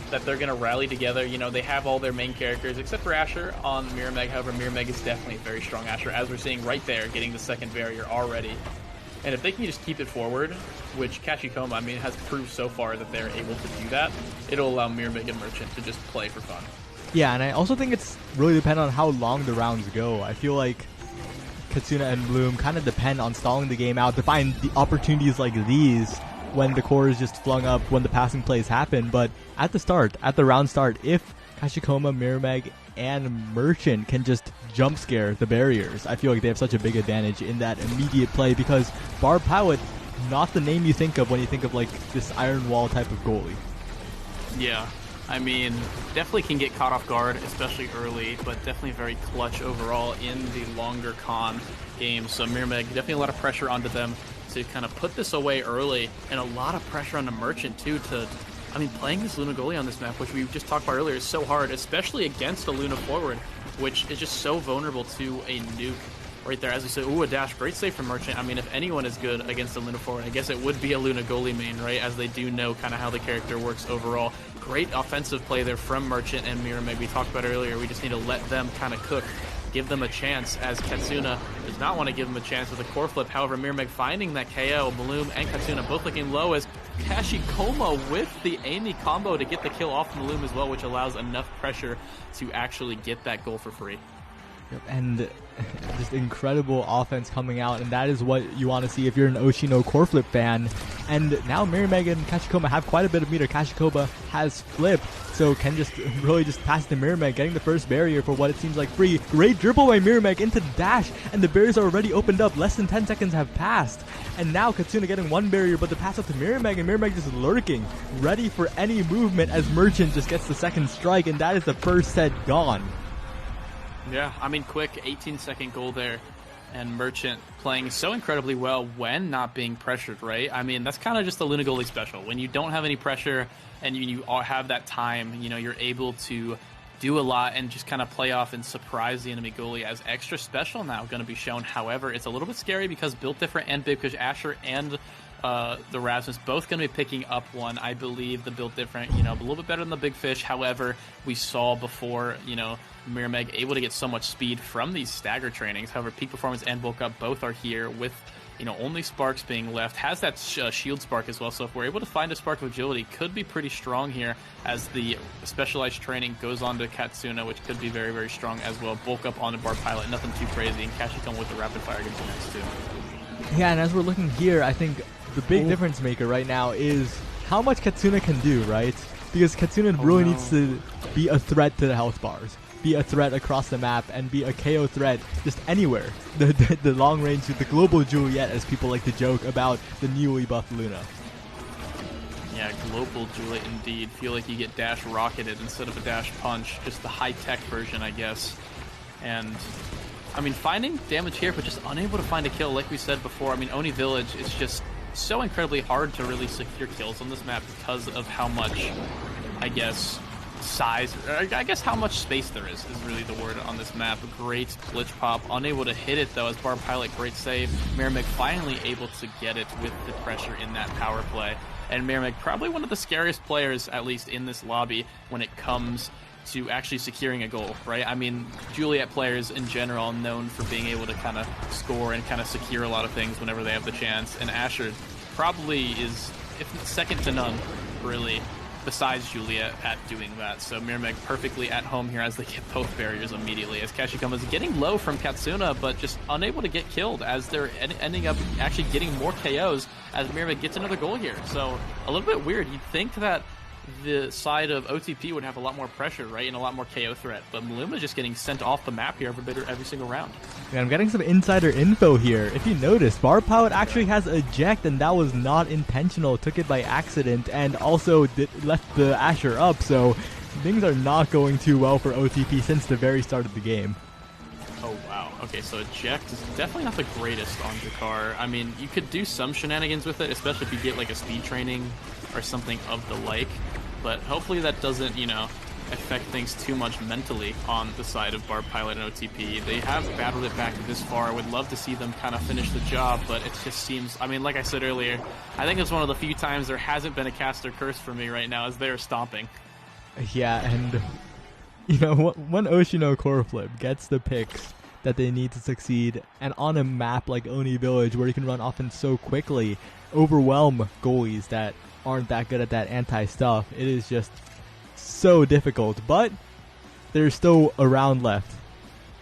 that they're going to rally together. You know, they have all their main characters, except for Asher on Mirameg. However, Mirameg is definitely a very strong Asher, as we're seeing right there, getting the second barrier already. And if they can just keep it forward, which Kashikoma, I mean, has proved so far that they're able to do that, it'll allow Mirameg and Merchant to just play for fun. Yeah, and I also think it's really dependent on how long the rounds go. I feel like Katsuna and Bloom kind of depend on stalling the game out to find the opportunities like these when the core is just flung up, when the passing plays happen. But at the round start, if Kashikoma, Mirameg, and Merchant can just jump scare the barriers, I feel like they have such a big advantage in that immediate play, because Barb Pilot, not the name you think of when you think of like this Iron Wall type of goalie. Yeah, I mean, definitely can get caught off guard, especially early, but definitely very clutch overall in the longer con games. So Mirameg, definitely a lot of pressure onto them to kind of put this away early, and a lot of pressure on the Merchant too I mean, playing this Luna goalie on this map, which we just talked about earlier, is so hard, especially against a Luna forward, which is just so vulnerable to a nuke right there. As we said, ooh, a dash, great save from Merchant. I mean, if anyone is good against a Luna forward, I guess it would be a Luna goalie main, right, as they do know kind of how the character works overall. Great offensive play there from Merchant and Mirameg. We talked about earlier, we just need to let them kind of cook, give them a chance, as Katsuna does not want to give them a chance with a Koreflip. However, Mirameg finding that KO, Bloom and Katsuna both looking low, as Kashikoma with the Amy combo to get the kill off Bloom as well, which allows enough pressure to actually get that goal for free. Yep, and just incredible offense coming out, and that is what you want to see if you're an Oshi no Koreflip fan. And now Mirameg and Kashikoma have quite a bit of meter. Kashikoma has flip, so can just really just pass to Mirameg, getting the first barrier for what it seems like free. Great dribble by Mirameg into the dash, and the barriers are already opened up. Less than 10 seconds have passed, and now Katsuna getting one barrier, but the pass up to Mirameg, and Mirameg just lurking, ready for any movement as Merchant just gets the second strike, and that is the first set gone. Yeah, I mean, quick 18-second goal there, and Merchant playing so incredibly well when not being pressured, right? I mean, that's kind of just the Luna goalie special. When you don't have any pressure and you have that time, you know, you're able to do a lot and just kind of play off and surprise the enemy goalie as extra special now going to be shown. However, it's a little bit scary because Built Different and Big Fish Asher and the Rasmus both going to be picking up one. I believe the Built Different, you know, a little bit better than the Big Fish. However, we saw before, you know, Mirameg able to get so much speed from these stagger trainings. However, Peak Performance and Bulk Up both are here with, you know, only Sparks being left. Has that Shield Spark as well, so if we're able to find a Spark of Agility, could be pretty strong here as the Specialized Training goes on to Katsuna, which could be very, very strong as well. Bulk Up on the Barb Pilot, nothing too crazy, and Kashikoma with the Rapid Fire gets next too. Yeah, and as we're looking here, I think the big difference maker right now is how much Katsuna can do, right? Because Katsuna really needs to be a threat to the health bars, be a threat across the map, and be a KO threat just anywhere. The long range, the global Juliet, as people like to joke about the newly buffed Luna. Yeah, global Juliet indeed. Feel like you get dash rocketed instead of a dash punch, just the high-tech version, I guess. And I mean, finding damage here, but just unable to find a kill, like we said before. I mean, Oni Village is just so incredibly hard to really secure kills on this map because of how much, I guess, size, I guess how much space there is really the word on this map. Great glitch pop, unable to hit it though as Barb Pilot, great save. Miramac finally able to get it with the pressure in that power play. And Miramac probably one of the scariest players, at least in this lobby, when it comes to actually securing a goal, right? I mean, Juliet players in general known for being able to kind of score and kind of secure a lot of things whenever they have the chance. And Asher probably is, if not second to none, really, besides Juliet at doing that. So Miramac perfectly at home here as they get both barriers immediately. As Kashikoma is getting low from Katsuna, but just unable to get killed as they're ending up actually getting more KOs as Miramac gets another goal here. So a little bit weird. You'd think that the side of OTP would have a lot more pressure, right, and a lot more KO threat, but Maluma just getting sent off the map here every single round. Yeah, I'm getting some insider info here. If you notice, Barb Pilot actually has eject, and that was not intentional. Took it by accident, and also left the Asher up, so things are not going too well for OTP since the very start of the game. Oh, wow. Okay, so eject is definitely not the greatest on Jakar. I mean, you could do some shenanigans with it, especially if you get like a speed training or something of the like, but hopefully that doesn't, you know, affect things too much mentally on the side of Barb Pilot and OTP. They have battled it back this far. Would love to see them kind of finish the job, but it just seems, I mean, like I said earlier, I think it's one of the few times there hasn't been a caster curse for me right now as they're stomping. Yeah, and you know, when Oshi Koreflip gets the picks that they need to succeed, and on a map like Oni Village where you can run offense so quickly, overwhelm goalies that aren't that good at that anti-stuff, it is just so difficult. But there's still a round left.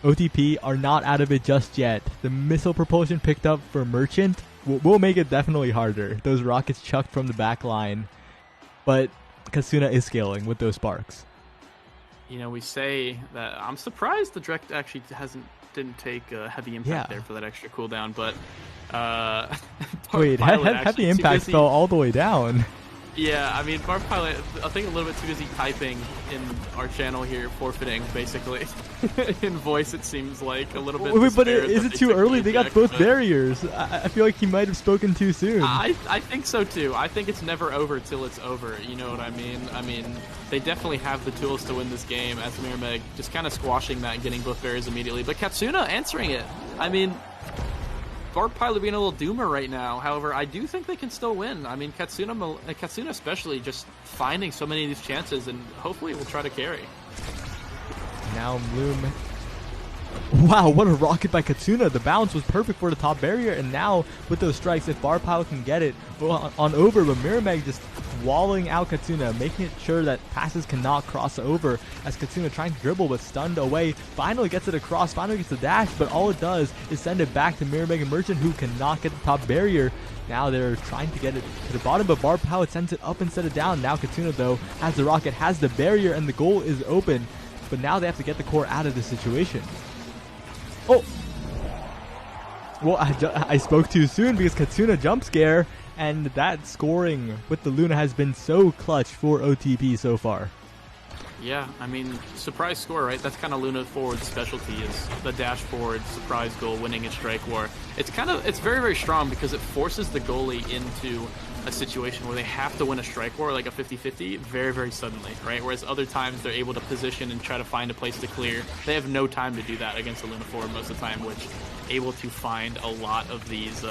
OTP are not out of it just yet. The missile propulsion picked up for Merchant will make it definitely harder. Those rockets chucked from the back line. But Katsuna is scaling with those sparks. You know, we say that I'm surprised the direct actually didn't take a heavy impact there for that extra cooldown, but wait, heavy impact fell all the way down. Yeah, I mean, Barb Pilot, I think a little bit too busy typing in our channel here, forfeiting, basically. In voice, it seems like a little bit. Wait, but is it too early? They got both barriers. I feel like he might have spoken too soon. I think so, too. I think it's never over till it's over. You know what I mean? I mean, they definitely have the tools to win this game, as Miramac just kind of squashing that and getting both barriers immediately. But Katsuna answering it. I mean, Barb Pilot being a little doomer right now. However, I do think they can still win. I mean, Katsuna especially just finding so many of these chances, and hopefully will try to carry. Now Bloom. Wow, what a rocket by Katsuna. The bounce was perfect for the top barrier, and now with those strikes, if Barb Pilot can get it on over, but Miramac just walling out Katsuna, making it sure that passes cannot cross over, as Katsuna trying to dribble but stunned away, finally gets it across, finally gets the dash, but all it does is send it back to Miramac and Merchant, who cannot get the top barrier. Now they're trying to get it to the bottom, but Barb Pilot sends it up instead of down. Now Katsuna, though, has the rocket, has the barrier, and the goal is open, but now they have to get the core out of this situation. Oh! Well, I spoke too soon because Katsuna jump scare, and that scoring with the Luna has been so clutch for OTP so far. Yeah, I mean, surprise score, right? That's kind of Luna Forward's specialty, is the dash forward, surprise goal, winning a strike war. It's very, very strong because it forces the goalie into a situation where they have to win a strike war, like a 50-50, very, very suddenly, right? Whereas other times they're able to position and try to find a place to clear. They have no time to do that against the Luna Forward most of the time, which able to find a lot of these,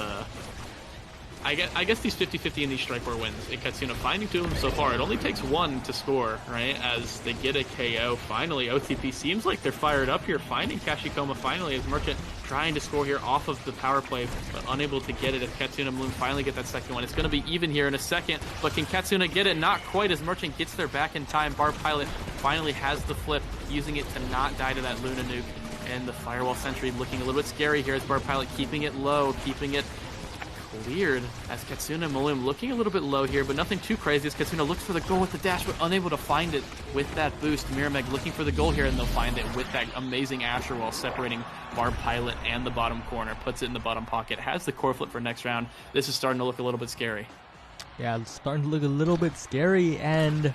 I guess these 50-50 and these strike war wins. In Katsuna finding two of them so far. It only takes one to score, right? As they get a KO. Finally, OTP seems like they're fired up here. Finding Kashikoma finally as Merchant trying to score here off of the power play, but unable to get it as Katsuna and Bloom finally get that second one. It's going to be even here in a second, but can Katsuna get it? Not quite, as Merchant gets there back in time. Barb Pilot finally has the flip, using it to not die to that Luna nuke. And the Firewall Sentry looking a little bit scary here as Barb Pilot keeping it low, keeping it cleared as Katsuna and Malum looking a little bit low here, but nothing too crazy as Katsuna looks for the goal with the dash, but unable to find it with that boost. Miramac looking for the goal here, and they'll find it with that amazing Asher wall separating Barb Pilot and the bottom corner. Puts it in the bottom pocket, has the Koreflip for next round. This is starting to look a little bit scary. Yeah, it's starting to look a little bit scary, and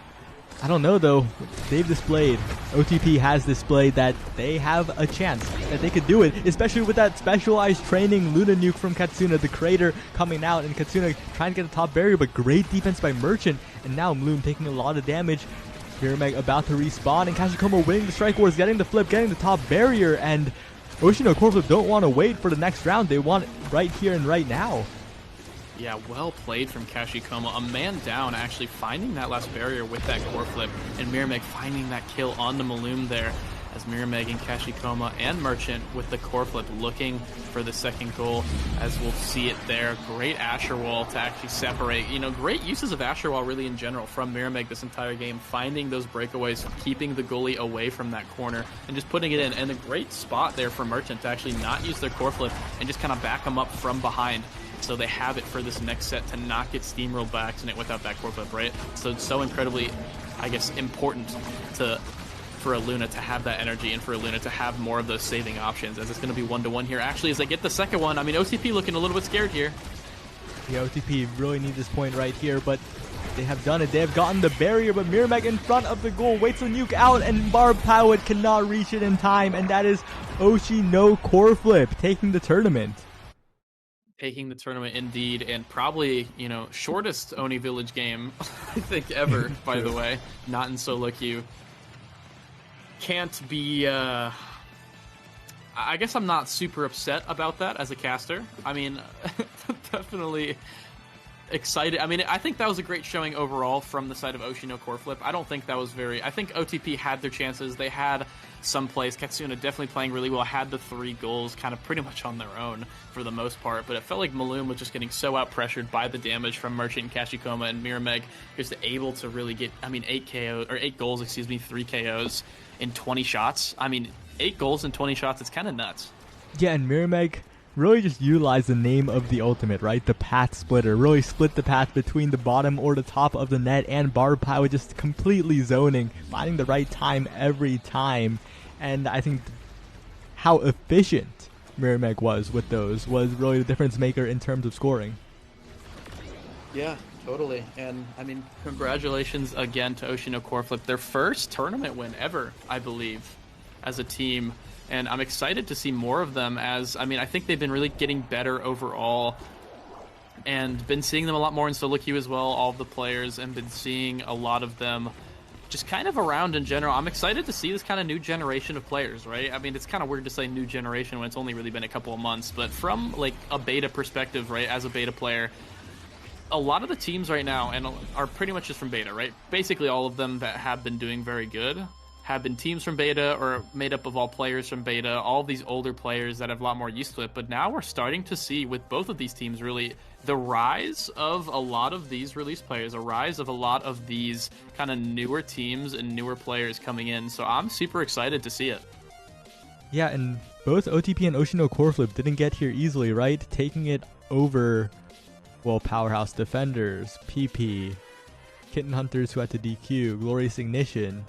I don't know though, they've displayed, OTP has displayed that they have a chance, that they could do it, especially with that specialized training Luna nuke from Katsuna, the crater coming out, and Katsuna trying to get the top barrier, but great defense by Merchant, and now Bloom taking a lot of damage. Mirameg about to respawn, and Kashikomo winning the Strike Wars, getting the flip, getting the top barrier, and Oshi no Koreflip don't want to wait for the next round. They want it right here and right now. Yeah, well played from Kashikomo. A man down, actually finding that last barrier with that Koreflip, and Mirameg finding that kill on the Maloom there, as Mirameg and Kashikomo and Merchant with the Koreflip looking for the second goal, as we'll see it there. Great Asher Wall to actually separate. You know, great uses of Asher Wall really in general from Mirameg this entire game, finding those breakaways, keeping the goalie away from that corner, and just putting it in. And a great spot there for Merchant to actually not use their Koreflip and just kind of back them up from behind. So they have it for this next set to not get steamrolled by accident without that Koreflip, right? So it's so incredibly, I guess, important for Luna to have that energy and for Luna to have more of those saving options, as it's going to be 1-1 here. Actually, as they get the second one, I mean, OTP looking a little bit scared here. Yeah, OTP really need this point right here, but they have done it. They have gotten the barrier, but Mirameg in front of the goal waits the nuke out, and Barb Pilot cannot reach it in time, and that is Oshi no Koreflip taking the tournament. Taking the tournament indeed, and probably, you know, shortest Oni Village game, I think, ever, by the way. Not in solo queue. Can't be, I guess I'm not super upset about that as a caster. I mean, definitely excited. I mean, I think that was a great showing overall from the side of Oshi no Koreflip. I don't think that was very... I think OTP had their chances. They had some plays. Katsuna definitely playing really well. Had the 3 goals kind of pretty much on their own for the most part. But it felt like Maloom was just getting so out-pressured by the damage from Merchant and Kashikomo, and Mirameg just able to really get, I mean, 8 goals, excuse me, 3 KOs in 20 shots. I mean, 8 goals in 20 shots, it's kind of nuts. Yeah, and Mirameg really just utilized the name of the ultimate, right? The path splitter. Really split the path between the bottom or the top of the net, and Barb Pilot just completely zoning, finding the right time every time. And I think how efficient Mirameg was with those was really the difference maker in terms of scoring. Yeah, totally. And I mean, congratulations again to Oshi no Koreflip, their first tournament win ever, I believe, as a team. And I'm excited to see more of them, as, I mean, I think they've been really getting better overall, and been seeing them a lot more in solo queue as well, all of the players, and been seeing a lot of them just kind of around in general. I'm excited to see this kind of new generation of players, right? I mean, it's kind of weird to say new generation when it's only really been a couple of months, but from like a beta perspective, right, as a beta player, a lot of the teams right now and are pretty much just from beta, right? Basically all of them that have been doing very good have been teams from beta or made up of all players from beta, all of these older players that have a lot more used to it. But now we're starting to see with both of these teams really the rise of a lot of these release players, a rise of a lot of these kind of newer teams and newer players coming in. So I'm super excited to see it. Yeah, and both OTP and Oshi no Koreflip didn't get here easily, right? Taking it over, well, Powerhouse Defenders, PP, Kitten Hunters who had to DQ, Glorious Ignition.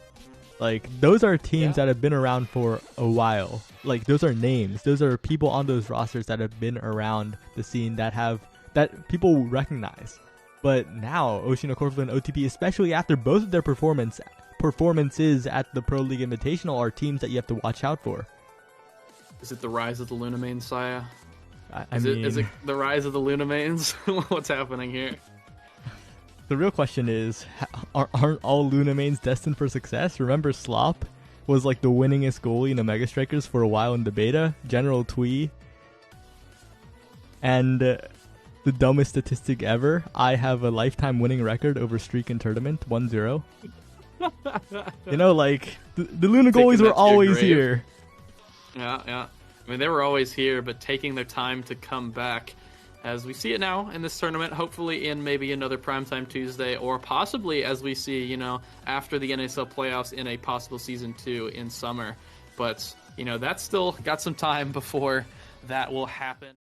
Like, those are teams that have been around for a while. Like, those are names. Those are people on those rosters that have been around the scene that people recognize. But now, Oshi no Koreflip and OTP, especially after both of their performances at the Pro League Invitational, are teams that you have to watch out for. Is it the rise of the Luna mains, Saya? Is it the rise of the Luna mains? What's happening here? The real question is, aren't all Luna mains destined for success? Remember Slop was like the winningest goalie in the Mega Strikers for a while in the beta? General Twee. And the dumbest statistic ever, I have a lifetime winning record over Streak and Tournament, 1-0. You know, like, the Luna goalies were always here. Yeah. I mean, they were always here, but taking their time to come back. As we see it now in this tournament, hopefully in maybe another Primetime Tuesday, or possibly as we see, you know, after the NSL playoffs in a possible Season 2 in summer. But, you know, that's still got some time before that will happen.